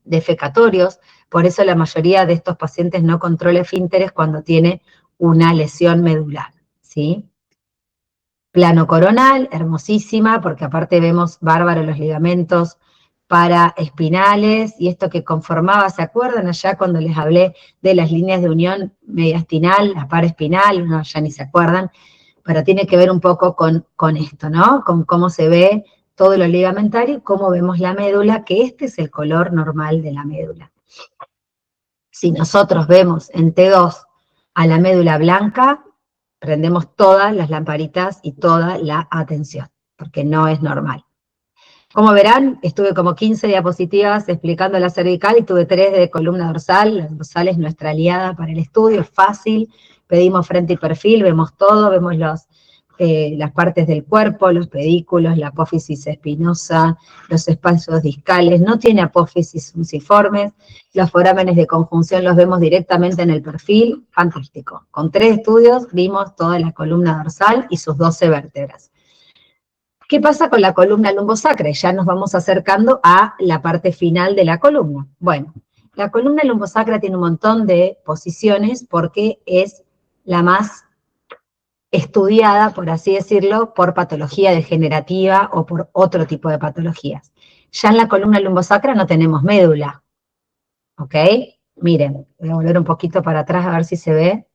defecatorios, por eso la mayoría de estos pacientes no controla esfínteres cuando tiene una lesión medular, ¿sí? Plano coronal, hermosísima, porque aparte vemos bárbaro los ligamentos paraespinales, y esto que conformaba, ¿se acuerdan allá cuando les hablé de las líneas de unión mediastinal, la paraespinal? No, ya ni se acuerdan, pero tiene que ver un poco con esto, ¿no? Con cómo se ve todo lo ligamentario y cómo vemos la médula, que este es el color normal de la médula. Si nosotros vemos en T2 a la médula blanca, prendemos todas las lamparitas y toda la atención, porque no es normal. Como verán, estuve como 15 diapositivas explicando la cervical y tuve 3 de columna dorsal. La dorsal es nuestra aliada para el estudio, es fácil, pedimos frente y perfil, vemos todo, vemos las partes del cuerpo, los pedículos, la apófisis espinosa, los espacios discales, no tiene apófisis fusiformes, los forámenes de conjunción los vemos directamente en el perfil, fantástico. Con 3 estudios vimos toda la columna dorsal y sus 12 vértebras. ¿Qué pasa con la columna lumbosacra? Ya nos vamos acercando a la parte final de la columna. Bueno, la columna lumbosacra tiene un montón de posiciones porque es la más estudiada, por así decirlo, por patología degenerativa o por otro tipo de patologías. Ya en la columna lumbosacra no tenemos médula, ¿ok? Miren, voy a volver un poquito para atrás a ver si se ve.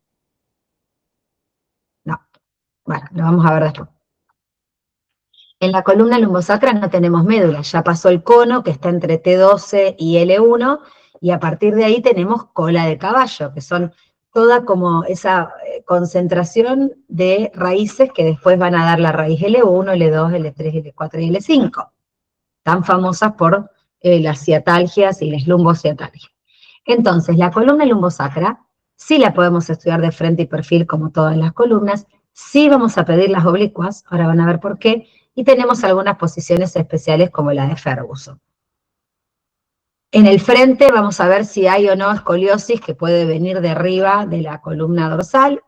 No, bueno, lo vamos a ver después. En la columna lumbosacra no tenemos médula, ya pasó el cono que está entre T12 y L1, y a partir de ahí tenemos cola de caballo, que son toda como esa concentración de raíces que después van a dar la raíz L1, L2, L3, L4 y L5, tan famosas por las ciatalgias y las lumbociatalgias. Entonces, la columna lumbosacra sí la podemos estudiar de frente y perfil como todas las columnas, sí vamos a pedir las oblicuas, ahora van a ver por qué, y tenemos algunas posiciones especiales como la de Ferguson. En el frente vamos a ver si hay o no escoliosis que puede venir de arriba de la columna dorsal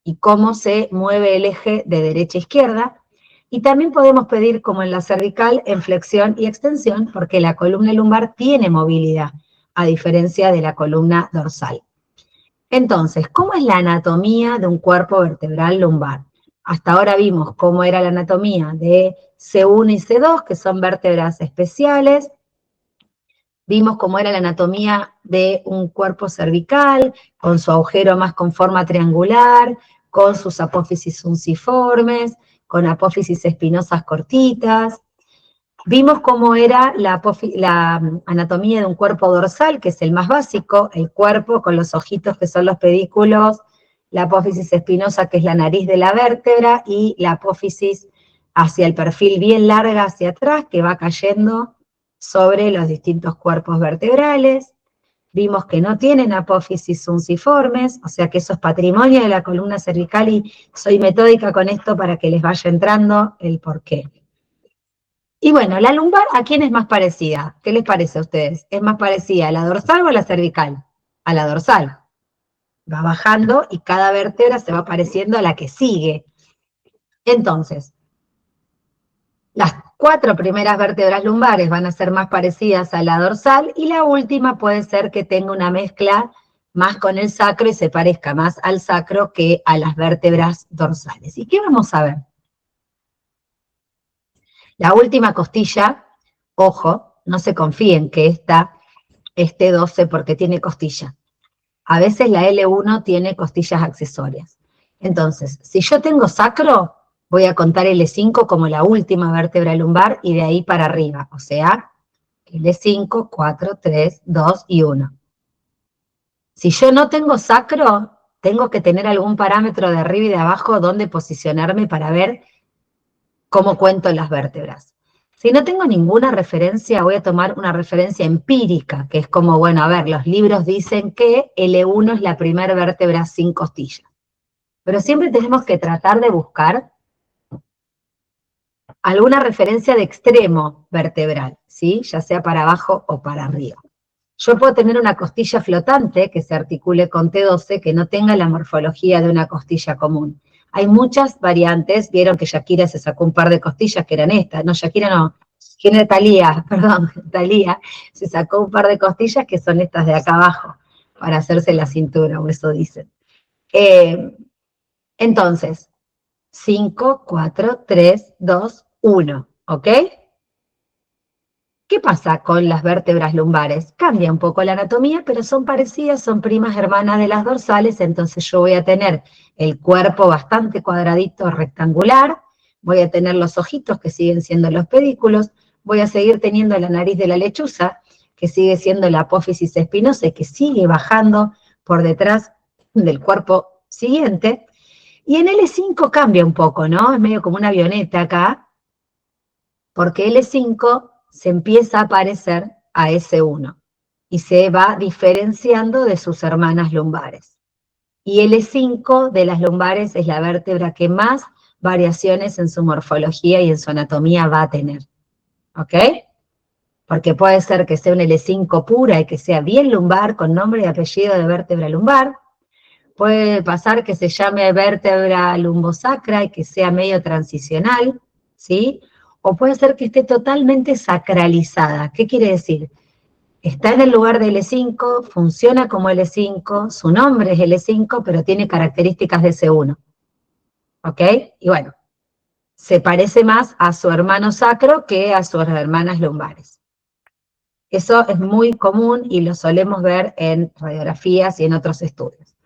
y cómo se mueve el eje de derecha a izquierda. Y también podemos pedir, como en la cervical, en flexión y extensión, porque la columna lumbar tiene movilidad, a diferencia de la columna dorsal. Entonces, ¿cómo es la anatomía de un cuerpo vertebral lumbar? Hasta ahora vimos cómo era la anatomía de C1 y C2, que son vértebras especiales. Vimos cómo era la anatomía de un cuerpo cervical, con su agujero más con forma triangular, con sus apófisis unciformes, con apófisis espinosas cortitas. Vimos cómo era la anatomía de un cuerpo dorsal, que es el más básico, el cuerpo con los ojitos que son los pedículos, la apófisis espinosa que es la nariz de la vértebra y la apófisis hacia el perfil bien larga hacia atrás que va cayendo sobre los distintos cuerpos vertebrales. vimos que no tienen apófisis unciformes, o sea que eso es patrimonio de la columna cervical y soy metódica con esto para que les vaya entrando el porqué. Y bueno, la lumbar, ¿a quién es más parecida? ¿Qué les parece a ustedes? ¿Es más parecida a la dorsal o a la cervical? A la dorsal. Va bajando y cada vértebra se va pareciendo a la que sigue. Entonces, las 4 primeras vértebras lumbares van a ser más parecidas a la dorsal y la última puede ser que tenga una mezcla más con el sacro y se parezca más al sacro que a las vértebras dorsales. ¿Y qué vamos a ver? La última costilla, ojo, no se confíen que esta esté 12 porque tiene costilla. A veces la L1 tiene costillas accesorias. Entonces, si yo tengo sacro, voy a contar L5 como la última vértebra lumbar y de ahí para arriba. O sea, L5, 4, 3, 2 y 1. Si yo no tengo sacro, tengo que tener algún parámetro de arriba y de abajo donde posicionarme para ver cómo cuento las vértebras. Si no tengo ninguna referencia, voy a tomar una referencia empírica, que es como, bueno, a ver, los libros dicen que L1 es la primera vértebra sin costilla. Pero siempre tenemos que tratar de buscar alguna referencia de extremo vertebral, ¿sí? Ya sea para abajo o para arriba. Yo puedo tener una costilla flotante que se articule con T12, que no tenga la morfología de una costilla común. Hay muchas variantes, vieron que Shakira se sacó un par de costillas que eran estas, no, Shakira no, ¿quién es Thalía? Perdón, Thalía se sacó un par de costillas que son estas de acá abajo, para hacerse la cintura, o eso dicen. Entonces, 5, 4, 3, 2, 1, ¿ok? ¿Qué pasa con las vértebras lumbares? Cambia un poco la anatomía, pero son parecidas, son primas hermanas de las dorsales, entonces yo voy a tener el cuerpo bastante cuadradito, rectangular, voy a tener los ojitos que siguen siendo los pedículos, voy a seguir teniendo la nariz de la lechuza, que sigue siendo la apófisis espinosa y que sigue bajando por detrás del cuerpo siguiente, y en L5 cambia un poco, ¿no? Es medio como una avioneta acá, porque L5 se empieza a parecer a S1 y se va diferenciando de sus hermanas lumbares. Y L5 de las lumbares es la vértebra que más variaciones en su morfología y en su anatomía va a tener. ¿Ok? Porque puede ser que sea un L5 pura y que sea bien lumbar, con nombre y apellido de vértebra lumbar. Puede pasar que se llame vértebra lumbosacra y que sea medio transicional, ¿sí? O puede ser que esté totalmente sacralizada. ¿Qué quiere decir? Está en el lugar de L5, funciona como L5, su nombre es L5, pero tiene características de S1. ¿Ok? Y bueno, se parece más a su hermano sacro que a sus hermanas lumbares. Eso es muy común y lo solemos ver en radiografías y en otros estudios.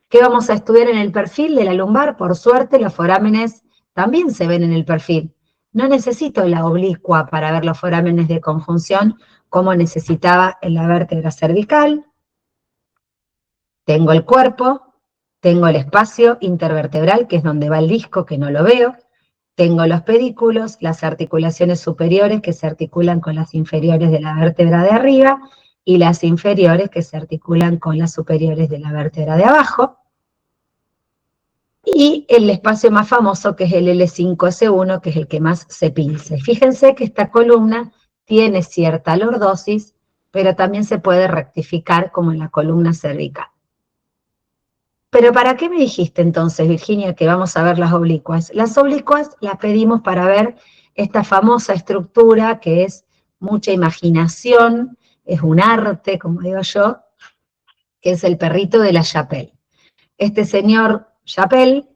¿Qué vamos a estudiar en el perfil de la lumbar? Por suerte, los forámenes también se ven en el perfil. No necesito la oblicua para ver los forámenes de conjunción como necesitaba en la vértebra cervical. Tengo el cuerpo, tengo el espacio intervertebral, que es donde va el disco, que no lo veo. Tengo los pedículos, las articulaciones superiores que se articulan con las inferiores de la vértebra de arriba y las inferiores que se articulan con las superiores de la vértebra de abajo. Y el espacio más famoso, que es el L5S1, que es el que más se pince. Fíjense que esta columna tiene cierta lordosis, pero también se puede rectificar como en la columna cervical. ¿Pero para qué me dijiste entonces, Virginia, que vamos a ver las oblicuas? Las oblicuas las pedimos para ver esta famosa estructura que es mucha imaginación, es un arte, como digo yo, que es el perrito de la Chapelle. Este señor Chapelle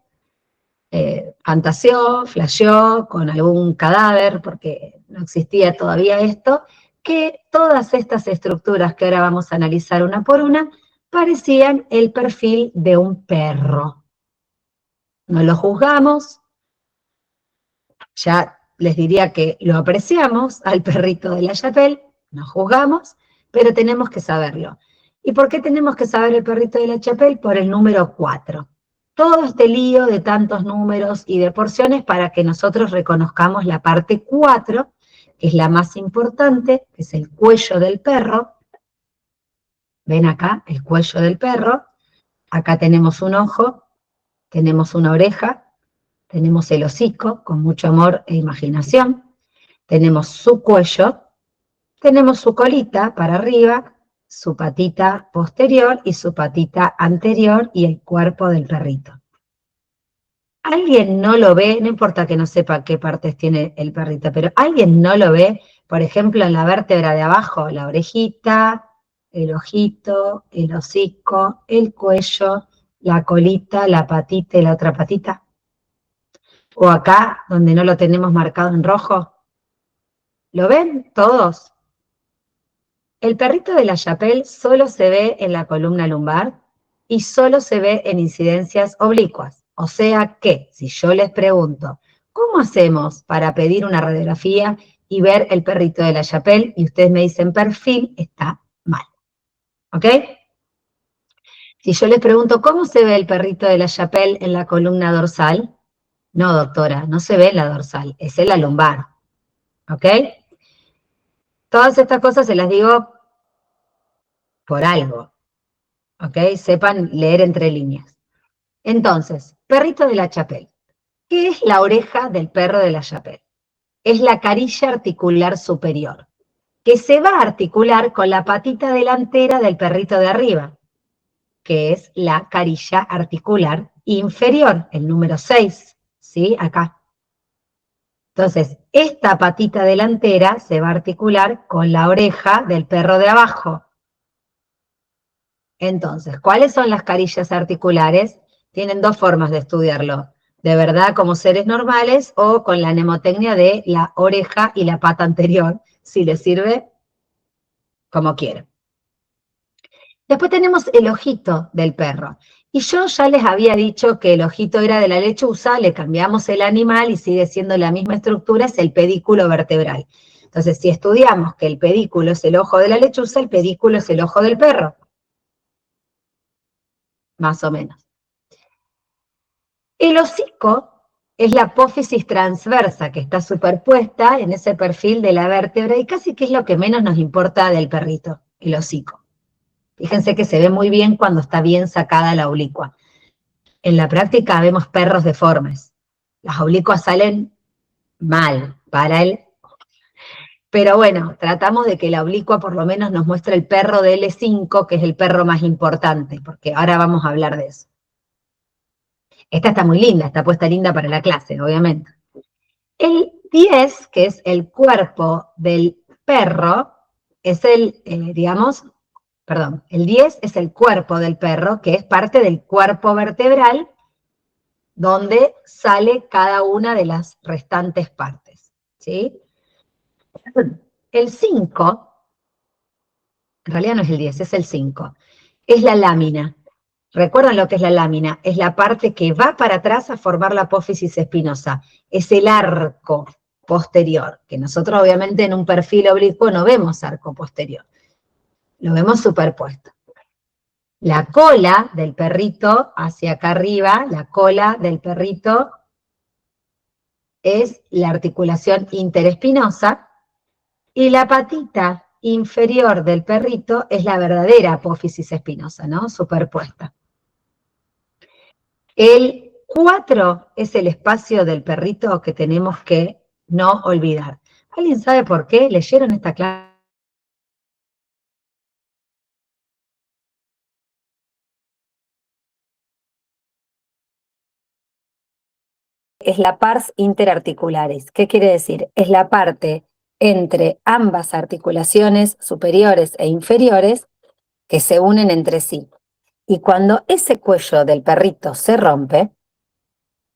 fantaseó, flasheó con algún cadáver, porque no existía todavía esto, que todas estas estructuras que ahora vamos a analizar una por una, parecían el perfil de un perro. No lo juzgamos, ya les diría que lo apreciamos al perrito de la Chapelle, no juzgamos, pero tenemos que saberlo. ¿Y por qué tenemos que saber el perrito de la Chapelle? Por el número 4. Todo este lío de tantos números y de porciones para que nosotros reconozcamos la parte 4, que es la más importante, que es el cuello del perro. ven acá el cuello del perro, acá tenemos un ojo, tenemos una oreja, tenemos el hocico con mucho amor e imaginación, tenemos su cuello, tenemos su colita para arriba, su patita posterior y su patita anterior y el cuerpo del perrito. ¿Alguien no lo ve? No importa que no sepa qué partes tiene el perrito, pero ¿alguien no lo ve? Por ejemplo, en la vértebra de abajo, la orejita, el ojito, el hocico, el cuello, la colita, la patita y la otra patita. O acá, donde no lo tenemos marcado en rojo. ¿Lo ven todos? El perrito de la Chapelle solo se ve en la columna lumbar y solo se ve en incidencias oblicuas. O sea que, si yo les pregunto, ¿cómo hacemos para pedir una radiografía y ver el perrito de la Chapelle? Y ustedes me dicen perfil, está mal. ¿Ok? Si yo les pregunto, ¿cómo se ve el perrito de la Chapelle en la columna dorsal? No, doctora, no se ve en la dorsal, es en la lumbar. ¿Ok? Todas estas cosas se las digo por algo. ¿Ok? Sepan leer entre líneas. Entonces, perrito de la Chapelle. ¿Qué es la oreja del perro de la Chapelle? Es la carilla articular superior, que se va a articular con la patita delantera del perrito de arriba, que es la carilla articular inferior, el número 6, ¿sí? Acá. Entonces, esta patita delantera se va a articular con la oreja del perro de abajo. Entonces, ¿cuáles son las carillas articulares? Tienen dos formas de estudiarlo. De verdad, como seres normales o con la mnemotecnia de la oreja y la pata anterior, si les sirve, como quieran. Después tenemos el ojito del perro. Y yo ya les había dicho que el ojito era de la lechuza, le cambiamos el animal y sigue siendo la misma estructura, es el pedículo vertebral. Entonces, si estudiamos que el pedículo es el ojo de la lechuza, el pedículo es el ojo del perro. Más o menos. El hocico es la apófisis transversa que está superpuesta en ese perfil de la vértebra y casi que es lo que menos nos importa del perrito, el hocico. Fíjense que se ve muy bien cuando está bien sacada la oblicua. En la práctica vemos perros deformes. Las oblicuas salen mal para él. Pero bueno, tratamos de que la oblicua por lo menos nos muestre el perro de L5, que es el perro más importante, porque ahora vamos a hablar de eso. Esta está muy linda, está puesta linda para la clase, obviamente. El 10, que es el cuerpo del perro, es el, el 10 es el cuerpo del perro, que es parte del cuerpo vertebral, donde sale cada una de las restantes partes, ¿sí? El 5, en realidad no es el 10, es el 5, es la lámina. ¿Recuerdan lo que es la lámina? Es la parte que va para atrás a formar la apófisis espinosa. Es el arco posterior, que nosotros obviamente en un perfil oblicuo no vemos arco posterior. Lo vemos superpuesto. La cola del perrito hacia acá arriba, la cola del perrito es la articulación interespinosa y la patita inferior del perrito es la verdadera apófisis espinosa, ¿no? Superpuesta. El 4 es el espacio del perrito que tenemos que no olvidar. ¿Alguien sabe por qué? ¿Leyeron esta clase? Es la pars interarticularis. ¿Qué quiere decir? Es la parte entre ambas articulaciones superiores e inferiores que se unen entre sí. Y cuando ese cuello del perrito se rompe,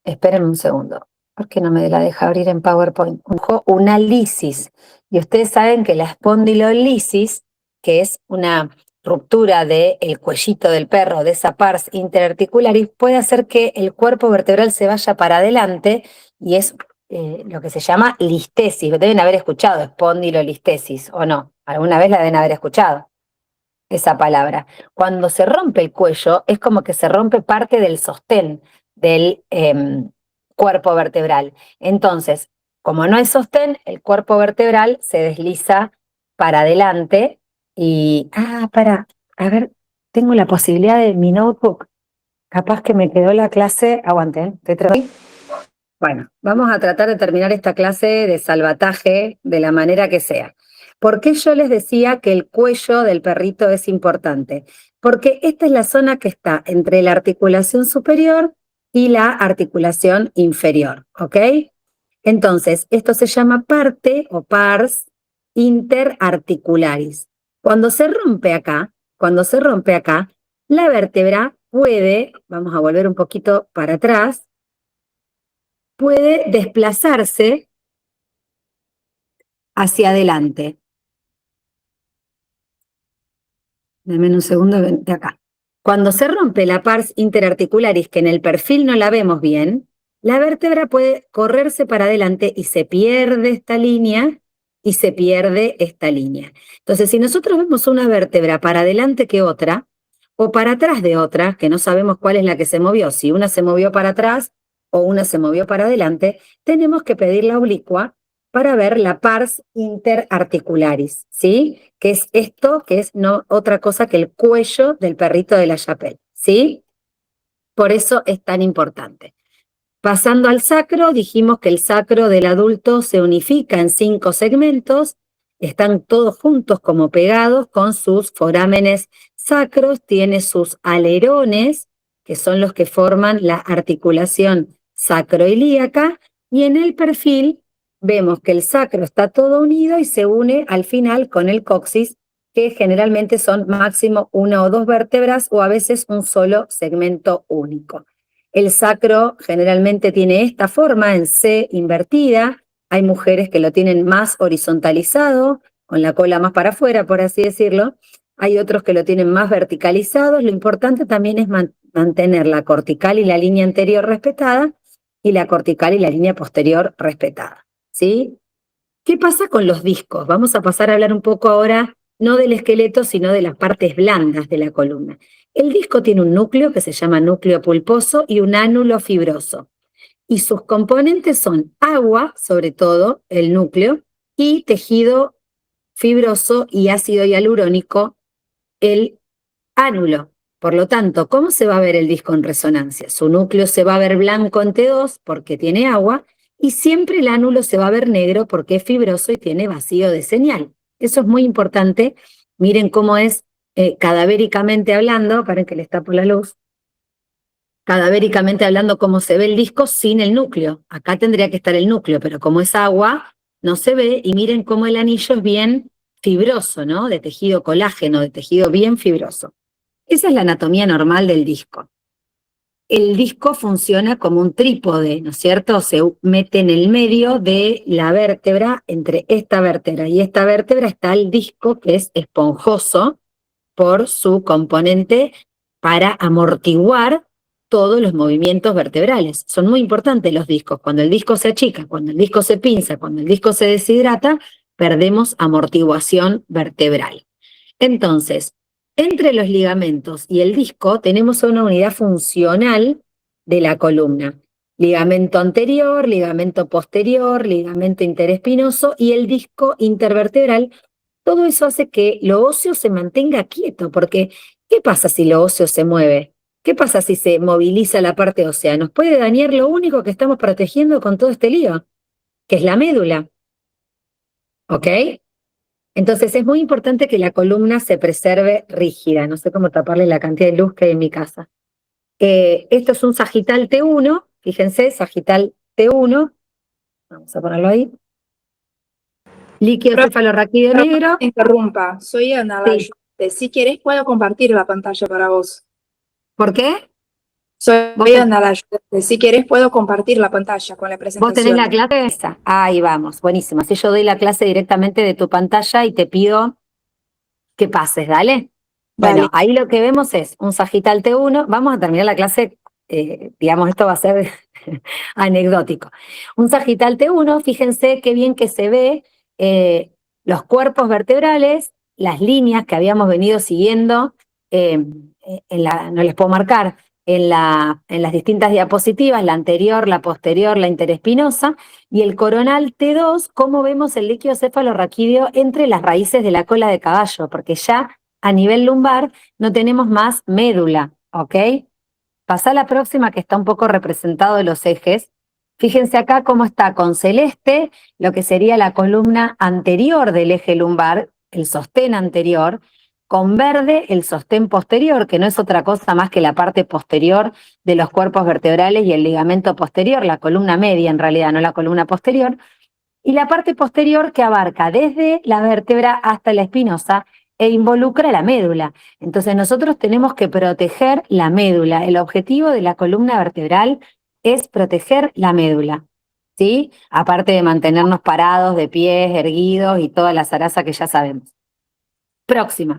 espérenme un segundo, ¿por qué no me la deja abrir en PowerPoint? Una lisis. Y ustedes saben que la espondilolisis, que es una ruptura del cuellito del perro, de esa pars interarticularis, puede hacer que el cuerpo vertebral se vaya para adelante y es lo que se llama listesis. Deben haber escuchado espondilolistesis, ¿o no? ¿Alguna vez la deben haber escuchado? Esa palabra. Cuando se rompe el cuello, es como que se rompe parte del sostén del cuerpo vertebral. Entonces, como no hay sostén, el cuerpo vertebral se desliza para adelante y... A ver, tengo la posibilidad de mi notebook. Capaz que me quedó la clase. Aguanten, te traigo. Bueno, vamos a tratar de terminar esta clase de salvataje de la manera que sea. ¿Por qué yo les decía que el cuello del perrito es importante? Porque esta es la zona que está entre la articulación superior y la articulación inferior, ¿ok? Entonces, esto se llama parte o pars interarticularis. Cuando se rompe acá, la vértebra puede, vamos a volver un poquito para atrás, puede desplazarse hacia adelante. Dame un segundo de acá. Cuando se rompe la pars interarticularis, que en el perfil no la vemos bien, la vértebra puede correrse para adelante y se pierde esta línea y se pierde esta línea. Entonces, si nosotros vemos una vértebra para adelante que otra, o para atrás de otra, que no sabemos cuál es la que se movió, si una se movió para atrás o una se movió para adelante, tenemos que pedir la oblicua para ver la pars interarticularis, ¿sí? Que es esto, que es no otra cosa que el cuello del perrito de la Chapelle, ¿sí? Por eso es tan importante. Pasando al sacro, dijimos que el sacro del adulto se unifica en 5 segmentos, están todos juntos como pegados con sus forámenes sacros, tiene sus alerones, que son los que forman la articulación sacroilíaca, y en el perfil vemos que el sacro está todo unido y se une al final con el coxis, que generalmente son máximo 1 o 2 vértebras o a veces un solo segmento único. El sacro generalmente tiene esta forma en C invertida. Hay mujeres que lo tienen más horizontalizado, con la cola más para afuera, por así decirlo. Hay otros que lo tienen más verticalizado. Lo importante también es mantener la cortical y la línea anterior respetada y la cortical y la línea posterior respetada, ¿sí? ¿Qué pasa con los discos? Vamos a pasar a hablar un poco ahora, no del esqueleto, sino de las partes blandas de la columna. El disco tiene un núcleo que se llama núcleo pulposo y un ánulo fibroso. Y sus componentes son agua, sobre todo el núcleo, y tejido fibroso y ácido hialurónico, el ánulo. Por lo tanto, ¿cómo se va a ver el disco en resonancia? Su núcleo se va a ver blanco en T2 porque tiene agua, y siempre el ánulo se va a ver negro porque es fibroso y tiene vacío de señal. Eso es muy importante. Miren cómo es cadavéricamente hablando, para que les tapo la luz, cadavéricamente hablando cómo se ve el disco sin el núcleo. Acá tendría que estar el núcleo, pero como es agua, no se ve, y miren cómo el anillo es bien fibroso, ¿no? De tejido colágeno, de tejido bien fibroso. Esa es la anatomía normal del disco. El disco funciona como un trípode, ¿no es cierto? Se mete en el medio de la vértebra, entre esta vértebra y esta vértebra está el disco, que es esponjoso por su componente para amortiguar todos los movimientos vertebrales. Son muy importantes los discos. Cuando el disco se achica, cuando el disco se pinza, cuando el disco se deshidrata, perdemos amortiguación vertebral. Entonces, entre los ligamentos y el disco tenemos una unidad funcional de la columna. Ligamento anterior, ligamento posterior, ligamento interespinoso y el disco intervertebral. Todo eso hace que lo óseo se mantenga quieto, porque ¿qué pasa si lo óseo se mueve? ¿Qué pasa si se moviliza la parte ósea? Nos puede dañar lo único que estamos protegiendo con todo este lío, que es la médula. ¿Ok? Entonces es muy importante que la columna se preserve rígida. No sé cómo taparle la cantidad de luz que hay en mi casa. Esto es un sagital T1, fíjense, sagital T1. Vamos a ponerlo ahí. Líquido cefalorraquídeo negro. Interrumpa, soy Ana Sí. Layute. Si quieres puedo compartir la pantalla para vos. ¿Por qué? Soy Ana Layute. Si quieres puedo compartir la pantalla con la presentación. ¿Vos tenés la clase esa? Ahí vamos, buenísimo. Así yo doy la clase directamente de tu pantalla y te pido que pases, dale. Bueno, ahí lo que vemos es un sagital T1. Vamos a terminar la clase, digamos, esto va a ser anecdótico. Un sagital T1, fíjense qué bien que se ve los cuerpos vertebrales, las líneas que habíamos venido siguiendo, no les puedo marcar, en las distintas diapositivas, la anterior, la posterior, la interespinosa, y el coronal T2, cómo vemos el líquido cefalorraquídeo entre las raíces de la cola de caballo, porque ya a nivel lumbar no tenemos más médula, ¿ok? Pasá a la próxima, que está un poco representado de los ejes. Fíjense acá cómo está con celeste lo que sería la columna anterior del eje lumbar, el sostén anterior, con verde el sostén posterior, que no es otra cosa más que la parte posterior de los cuerpos vertebrales y el ligamento posterior, la columna media en realidad, no la columna posterior, y la parte posterior que abarca desde la vértebra hasta la espinosa e involucra la médula. Entonces nosotros tenemos que proteger la médula. El objetivo de la columna vertebral es proteger la médula, ¿sí? Aparte de mantenernos parados, de pies, erguidos y toda la zaraza que ya sabemos. Próxima.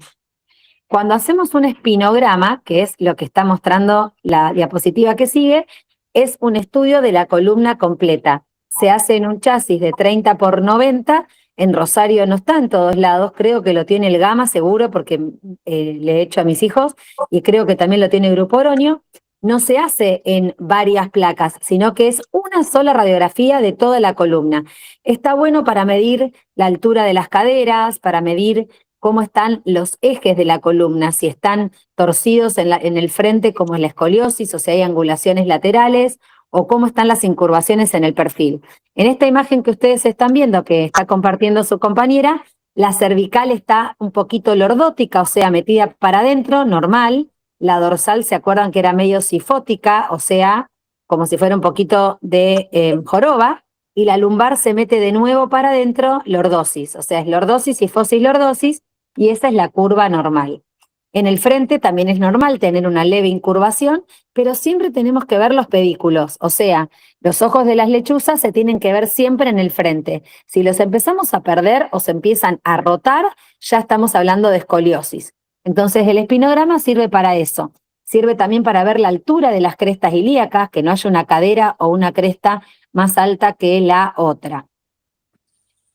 Cuando hacemos un espinograma, que es lo que está mostrando la diapositiva que sigue, es un estudio de la columna completa. Se hace en un chasis de 30 por 90, en Rosario no está en todos lados, creo que lo tiene el Gama seguro porque le he hecho a mis hijos y creo que también lo tiene Grupo Oroño. No se hace en varias placas, sino que es una sola radiografía de toda la columna. Está bueno para medir la altura de las caderas, para medir cómo están los ejes de la columna, si están torcidos en el frente como es la escoliosis o si hay angulaciones laterales o cómo están las incurvaciones en el perfil. En esta imagen que ustedes están viendo, que está compartiendo su compañera, la cervical está un poquito lordótica, o sea, metida para adentro, normal. La dorsal, ¿se acuerdan que era medio sifótica? O sea, como si fuera un poquito de joroba. Y la lumbar se mete de nuevo para adentro, lordosis. O sea, es lordosis, sifosis, lordosis, y esa es la curva normal. En el frente también es normal tener una leve incurvación, pero siempre tenemos que ver los pedículos, o sea, los ojos de las lechuzas se tienen que ver siempre en el frente. Si los empezamos a perder o se empiezan a rotar, ya estamos hablando de escoliosis. Entonces el espinograma sirve para eso. Sirve también para ver la altura de las crestas ilíacas, que no haya una cadera o una cresta más alta que la otra.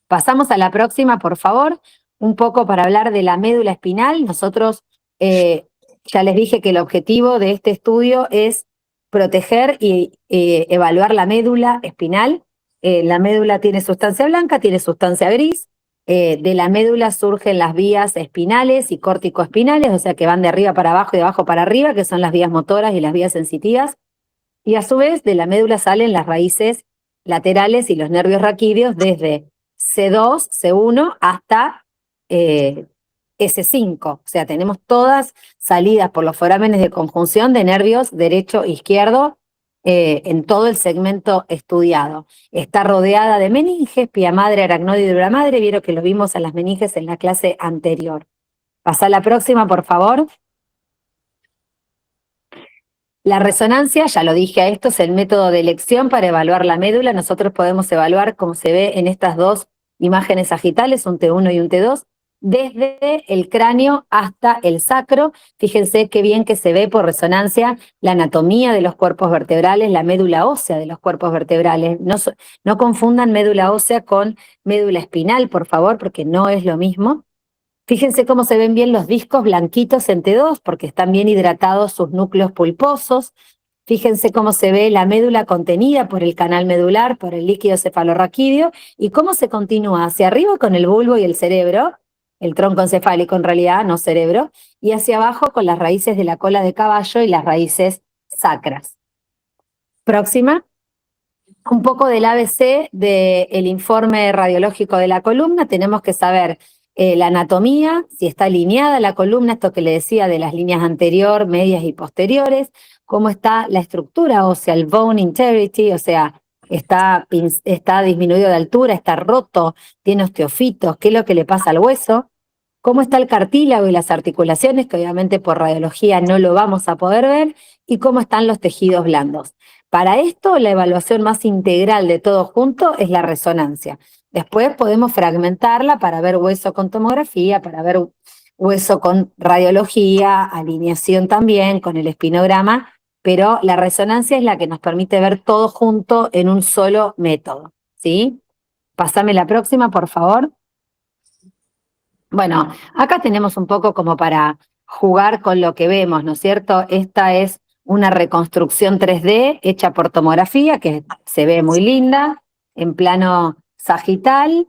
Pasamos a la próxima, por favor, un poco para hablar de la médula espinal. Nosotros ya les dije que el objetivo de este estudio es proteger y evaluar la médula espinal. La médula tiene sustancia blanca, tiene sustancia gris. De la médula surgen las vías espinales y córticoespinales, o sea que van de arriba para abajo y de abajo para arriba, que son las vías motoras y las vías sensitivas. Y a su vez de la médula salen las raíces laterales y los nervios raquídeos desde C2, C1 hasta S5. O sea, tenemos todas salidas por los forámenes de conjunción de nervios derecho e izquierdo en todo el segmento estudiado. Está rodeada de meninges, pía madre, aracnoide y dura madre. Vieron que lo vimos a las meninges en la clase anterior. Pasá a la próxima, por favor. La resonancia, ya lo dije a esto, es el método de elección para evaluar la médula. Nosotros podemos evaluar, como se ve en estas dos imágenes sagitales, un T1 y un T2, desde el cráneo hasta el sacro. Fíjense qué bien que se ve por resonancia la anatomía de los cuerpos vertebrales, la médula ósea de los cuerpos vertebrales. No confundan médula ósea con médula espinal, por favor, porque no es lo mismo. Fíjense cómo se ven bien los discos blanquitos en T2, porque están bien hidratados sus núcleos pulposos. Fíjense cómo se ve la médula contenida por el canal medular, por el líquido cefalorraquídeo, y cómo se continúa hacia arriba con el bulbo y el cerebro, el tronco encefálico en realidad, no cerebro, y hacia abajo con las raíces de la cola de caballo y las raíces sacras. Próxima. Un poco del ABC del informe radiológico de la columna. Tenemos que saber la anatomía, si está alineada la columna, esto que le decía de las líneas anterior, medias y posteriores, cómo está la estructura ósea, el bone integrity, o sea, está disminuido de altura, está roto, tiene osteofitos, qué es lo que le pasa al hueso, cómo está el cartílago y las articulaciones, que obviamente por radiología no lo vamos a poder ver, y cómo están los tejidos blandos. Para esto, la evaluación más integral de todo junto es la resonancia. Después podemos fragmentarla para ver hueso con tomografía, para ver hueso con radiología, alineación también, con el espinograma, pero la resonancia es la que nos permite ver todo junto en un solo método, ¿sí? Pásame la próxima, por favor. Bueno, acá tenemos un poco como para jugar con lo que vemos, ¿no es cierto? Esta es una reconstrucción 3D hecha por tomografía, que se ve muy linda, en plano sagital.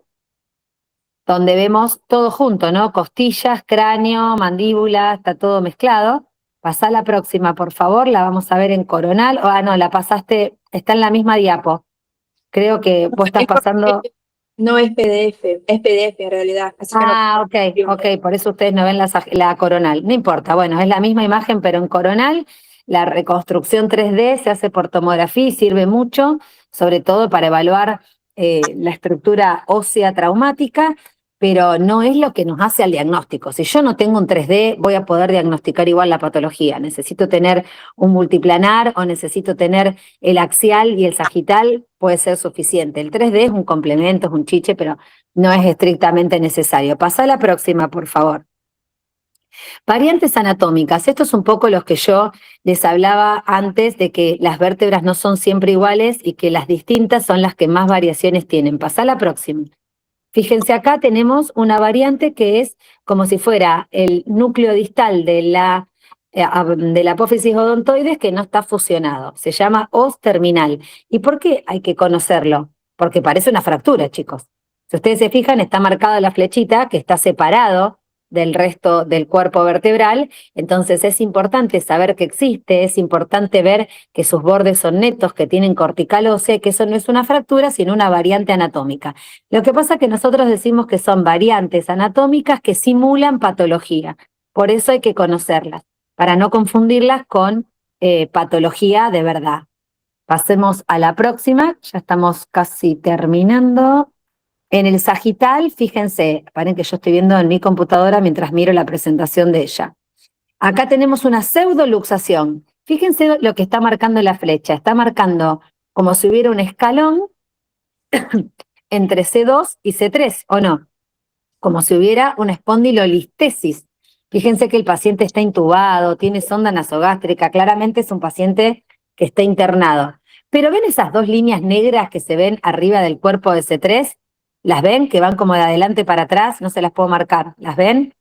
donde vemos todo junto, ¿no? Costillas, cráneo, mandíbula, está todo mezclado. Pasá la próxima, por favor, la vamos a ver en coronal. No, la pasaste, está en la misma diapo. Creo que vos estás Es porque pasando... no es PDF, es PDF en realidad. Así que no. Ok, por eso ustedes no ven la coronal. No importa, bueno, es la misma imagen, pero en coronal. La reconstrucción 3D se hace por tomografía y sirve mucho, sobre todo para evaluar la estructura ósea traumática, pero no es lo que nos hace al diagnóstico. Si yo no tengo un 3D, voy a poder diagnosticar igual la patología. Necesito tener un multiplanar o necesito tener el axial y el sagital, puede ser suficiente. El 3D es un complemento, es un chiche, pero no es estrictamente necesario. Pasa a la próxima, por favor. Variantes anatómicas. Esto es un poco los que yo les hablaba antes de que las vértebras no son siempre iguales y que las distintas son las que más variaciones tienen. Pasa a la próxima. Fíjense, acá tenemos una variante que es como si fuera el núcleo distal de la apófisis odontoides que no está fusionado. Se llama os terminal. ¿Y por qué hay que conocerlo? Porque parece una fractura, chicos. Si ustedes se fijan, está marcada la flechita que está separado del resto del cuerpo vertebral, entonces es importante saber que existe, es importante ver que sus bordes son netos, que tienen cortical ósea, que eso no es una fractura, sino una variante anatómica. Lo que pasa es que nosotros decimos que son variantes anatómicas que simulan patología, por eso hay que conocerlas, para no confundirlas con patología de verdad. Pasemos a la próxima, ya estamos casi terminando. En el sagital, fíjense, paren que yo estoy viendo en mi computadora mientras miro la presentación de ella. Acá tenemos una pseudoluxación. Fíjense lo que está marcando la flecha. Está marcando como si hubiera un escalón entre C2 y C3, ¿o no? Como si hubiera una espondilolistesis. Fíjense que el paciente está intubado, tiene sonda nasogástrica, claramente es un paciente que está internado. Pero ¿ven esas dos líneas negras que se ven arriba del cuerpo de C3? ¿Las ven? Que van como de adelante para atrás, no se las puedo marcar. ¿Las ven?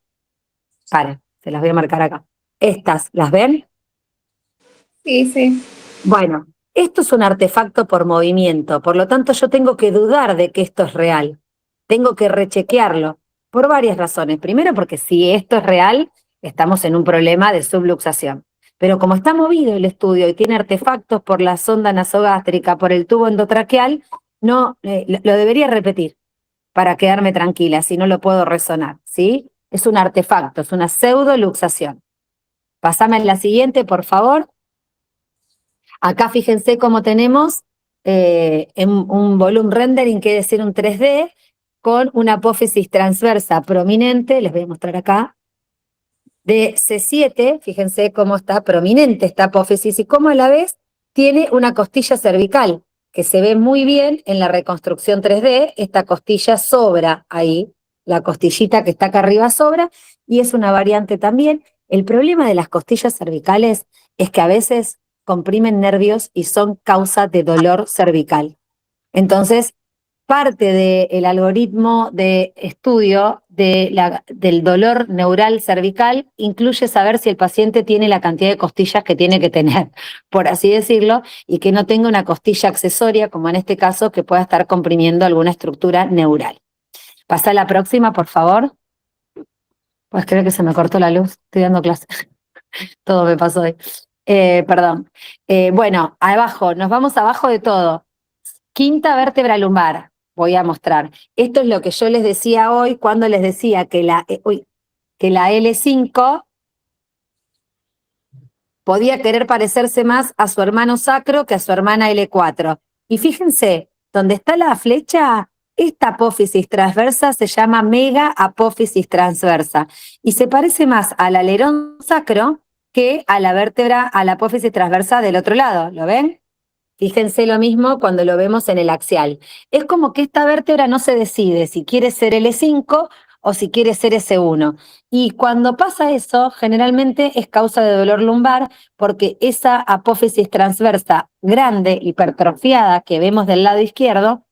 Paren, se las voy a marcar acá. Estas, ¿las ven? Sí, sí. Bueno, esto es un artefacto por movimiento, por lo tanto yo tengo que dudar de que esto es real. Tengo que rechequearlo por varias razones. Primero, porque si esto es real, estamos en un problema de subluxación. Pero como está movido el estudio y tiene artefactos por la sonda nasogástrica, por el tubo endotraqueal, no, lo debería repetir para quedarme tranquila, si no lo puedo resonar, ¿sí? Es un artefacto, es una pseudoluxación. Pasame en la siguiente, por favor. Acá fíjense cómo tenemos en un volume rendering, que es decir, un 3D, con una apófisis transversa prominente, les voy a mostrar acá, de C7, fíjense cómo está prominente esta apófisis y cómo a la vez tiene una costilla cervical, que se ve muy bien en la reconstrucción 3D, esta costilla sobra ahí, la costillita que está acá arriba sobra, y es una variante también. El problema de las costillas cervicales es que a veces comprimen nervios y son causa de dolor cervical. Entonces, parte del algoritmo de estudio del dolor neural cervical incluye saber si el paciente tiene la cantidad de costillas que tiene que tener, por así decirlo, y que no tenga una costilla accesoria, como en este caso, que pueda estar comprimiendo alguna estructura neural. Pasa a la próxima, por favor. Pues creo que se me cortó la luz, estoy dando clase. Todo me pasó hoy. Perdón. Bueno, abajo, nos vamos abajo de todo. Quinta vértebra lumbar, voy a mostrar. Esto es lo que yo les decía hoy cuando les decía que que la L5 podía querer parecerse más a su hermano sacro que a su hermana L4. Y fíjense, donde está la flecha, esta apófisis transversa se llama mega apófisis transversa y se parece más al alerón sacro que a la vértebra, a la apófisis transversa del otro lado. ¿Lo ven? Fíjense lo mismo cuando lo vemos en el axial. Es como que esta vértebra no se decide si quiere ser L5 o si quiere ser S1. Y cuando pasa eso, generalmente es causa de dolor lumbar porque esa apófisis transversa grande, hipertrofiada, que vemos del lado izquierdo,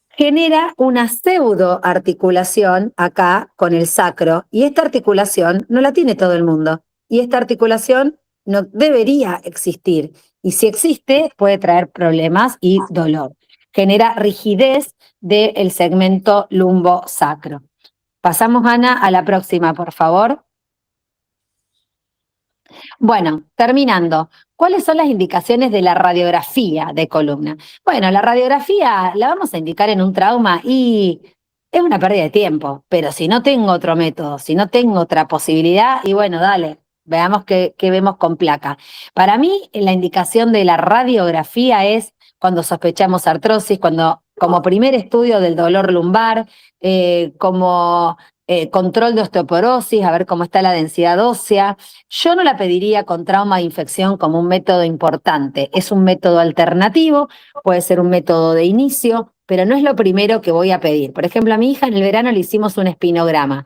genera una pseudoarticulación acá con el sacro. Y esta articulación no la tiene todo el mundo. Y esta articulación no debería existir. Y si existe, puede traer problemas y dolor. genera rigidez del segmento lumbosacro. Pasamos, Ana, a la próxima, por favor. Bueno, terminando, ¿cuáles son las indicaciones de la radiografía de columna? Bueno, la radiografía la vamos a indicar en un trauma y es una pérdida de tiempo, pero si no tengo otro método, si no tengo otra posibilidad, y bueno, dale, veamos qué vemos con placa. Para mí, la indicación de la radiografía es cuando sospechamos artrosis, cuando como primer estudio del dolor lumbar, como control de osteoporosis, a ver cómo está la densidad ósea. Yo no la pediría con trauma de infección como un método importante. Es un método alternativo, puede ser un método de inicio, pero no es lo primero que voy a pedir. Por ejemplo, a mi hija en el verano le hicimos un espinograma.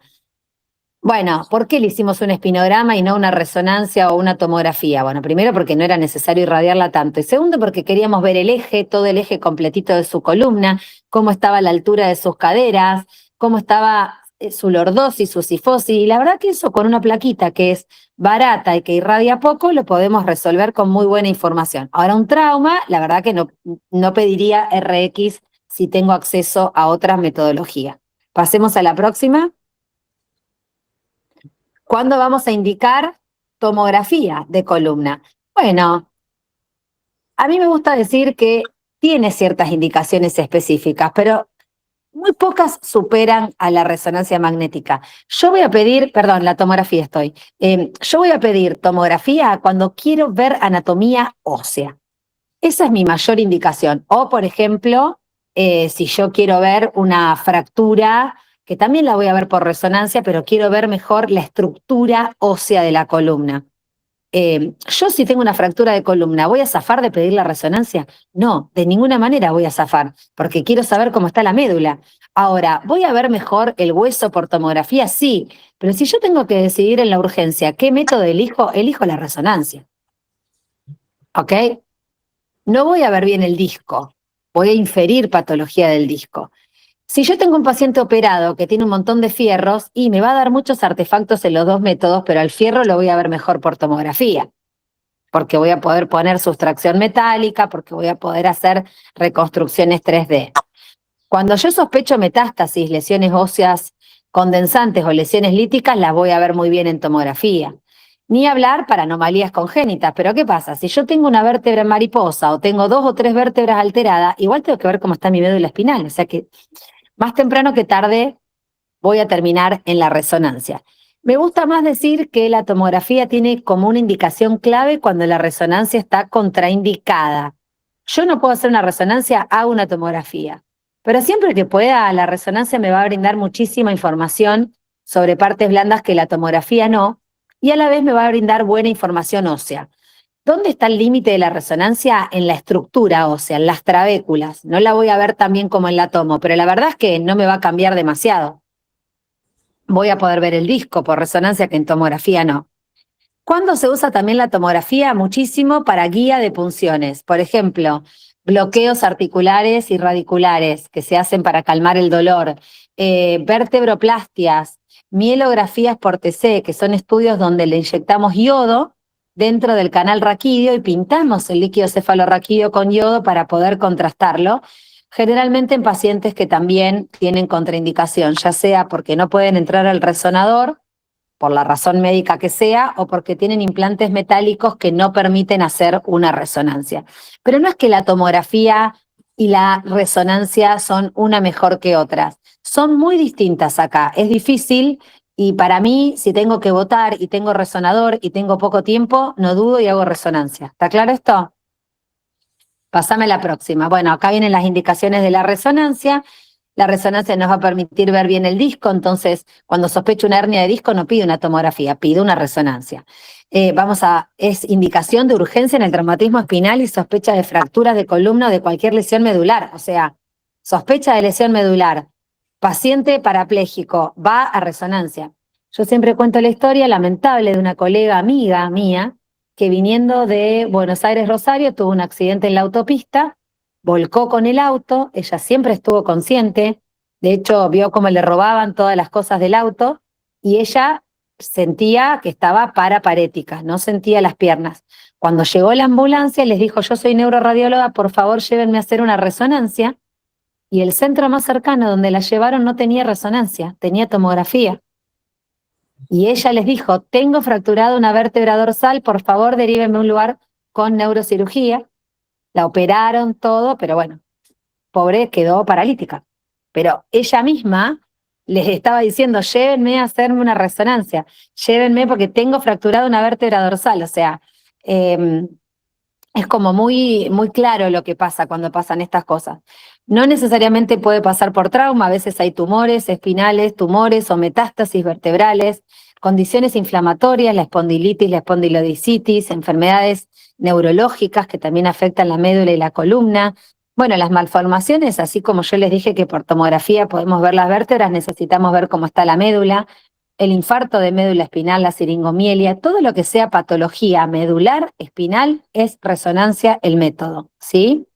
Bueno, ¿por qué le hicimos un espinograma y no una resonancia o una tomografía? Bueno, primero porque no era necesario irradiarla tanto y segundo porque queríamos ver el eje, todo el eje completito de su columna, cómo estaba la altura de sus caderas, cómo estaba su lordosis, su sifosis, y la verdad que eso con una plaquita que es barata y que irradia poco lo podemos resolver con muy buena información. Ahora un trauma, la verdad que no pediría RX si tengo acceso a otras metodologías. Pasemos a la próxima. ¿Cuándo vamos a indicar tomografía de columna? Bueno, a mí me gusta decir que tiene ciertas indicaciones específicas, pero muy pocas superan a la resonancia magnética. Yo voy a pedir, perdón, la tomografía yo voy a pedir tomografía cuando quiero ver anatomía ósea. Esa es mi mayor indicación. O, por ejemplo, si yo quiero ver una fractura, que también la voy a ver por resonancia, pero quiero ver mejor la estructura ósea de la columna. Yo si tengo una fractura de columna, ¿voy a zafar de pedir la resonancia? No, de ninguna manera voy a zafar, porque quiero saber cómo está la médula. Ahora, ¿voy a ver mejor el hueso por tomografía? Sí, pero si yo tengo que decidir en la urgencia qué método elijo la resonancia. ¿Ok? No voy a ver bien el disco, voy a inferir patología del disco. Si yo tengo un paciente operado que tiene un montón de fierros y me va a dar muchos artefactos en los dos métodos, pero al fierro lo voy a ver mejor por tomografía, porque voy a poder poner sustracción metálica, porque voy a poder hacer reconstrucciones 3D. Cuando yo sospecho metástasis, lesiones óseas condensantes o lesiones líticas, las voy a ver muy bien en tomografía. Ni hablar para anomalías congénitas, pero ¿qué pasa? Si yo tengo una vértebra en mariposa o tengo 2 o 3 vértebras alteradas, igual tengo que ver cómo está mi médula espinal, o sea que más temprano que tarde voy a terminar en la resonancia. Me gusta más decir que la tomografía tiene como una indicación clave cuando la resonancia está contraindicada. Yo no puedo hacer una resonancia, hago una tomografía. Pero siempre que pueda, la resonancia me va a brindar muchísima información sobre partes blandas que la tomografía no, y a la vez me va a brindar buena información ósea. ¿Dónde está el límite de la resonancia? En la estructura ósea, en las trabéculas. No la voy a ver tan bien como en la tomo, pero la verdad es que no me va a cambiar demasiado. Voy a poder ver el disco por resonancia que en tomografía no. ¿Cuándo se usa también la tomografía? Muchísimo para guía de punciones. Por ejemplo, bloqueos articulares y radiculares que se hacen para calmar el dolor, vertebroplastias, mielografías por TC, que son estudios donde le inyectamos yodo dentro del canal raquídeo y pintamos el líquido cefalorraquídeo con yodo para poder contrastarlo, generalmente en pacientes que también tienen contraindicación, ya sea porque no pueden entrar al resonador, por la razón médica que sea, o porque tienen implantes metálicos que no permiten hacer una resonancia. Pero no es que la tomografía y la resonancia son una mejor que otras. Son muy distintas acá. Es difícil y para mí, si tengo que votar y tengo resonador y tengo poco tiempo, no dudo y hago resonancia. ¿Está claro esto? Pásame la próxima. Bueno, acá vienen las indicaciones de la resonancia. La resonancia nos va a permitir ver bien el disco, entonces cuando sospecho una hernia de disco no pido una tomografía, pido una resonancia. Es indicación de urgencia en el traumatismo espinal y sospecha de fracturas de columna o de cualquier lesión medular. O sea, sospecha de lesión medular, paciente parapléjico, va a resonancia. Yo siempre cuento la historia lamentable de una colega amiga mía que viniendo de Buenos Aires, Rosario, tuvo un accidente en la autopista, volcó con el auto, ella siempre estuvo consciente, de hecho vio cómo le robaban todas las cosas del auto y ella sentía que estaba paraparética, no sentía las piernas. Cuando llegó la ambulancia, les dijo, yo soy neuroradióloga, por favor llévenme a hacer una resonancia. Y el centro más cercano donde la llevaron no tenía resonancia, tenía tomografía. Y ella les dijo, tengo fracturada una vértebra dorsal, por favor derívenme a un lugar con neurocirugía. La operaron todo, pero bueno, pobre quedó paralítica. Pero ella misma les estaba diciendo, llévenme a hacerme una resonancia, llévenme porque tengo fracturada una vértebra dorsal. O sea, es como muy, muy claro lo que pasa cuando pasan estas cosas. No necesariamente puede pasar por trauma, a veces hay tumores espinales, tumores o metástasis vertebrales, condiciones inflamatorias, la espondilitis, la espondilodicitis, enfermedades neurológicas que también afectan la médula y la columna. Bueno, las malformaciones, así como yo les dije que por tomografía podemos ver las vértebras, necesitamos ver cómo está la médula, el infarto de médula espinal, la siringomielia, todo lo que sea patología medular, espinal, es resonancia el método, ¿sí?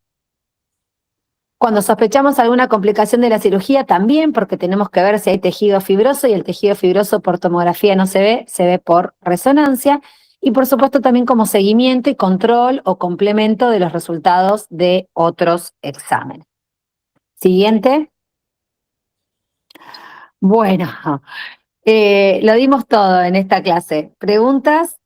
Cuando sospechamos alguna complicación de la cirugía también, porque tenemos que ver si hay tejido fibroso, y el tejido fibroso por tomografía no se ve por resonancia, y por supuesto también como seguimiento y control o complemento de los resultados de otros exámenes. Siguiente. Bueno, lo dimos todo en esta clase. ¿Preguntas?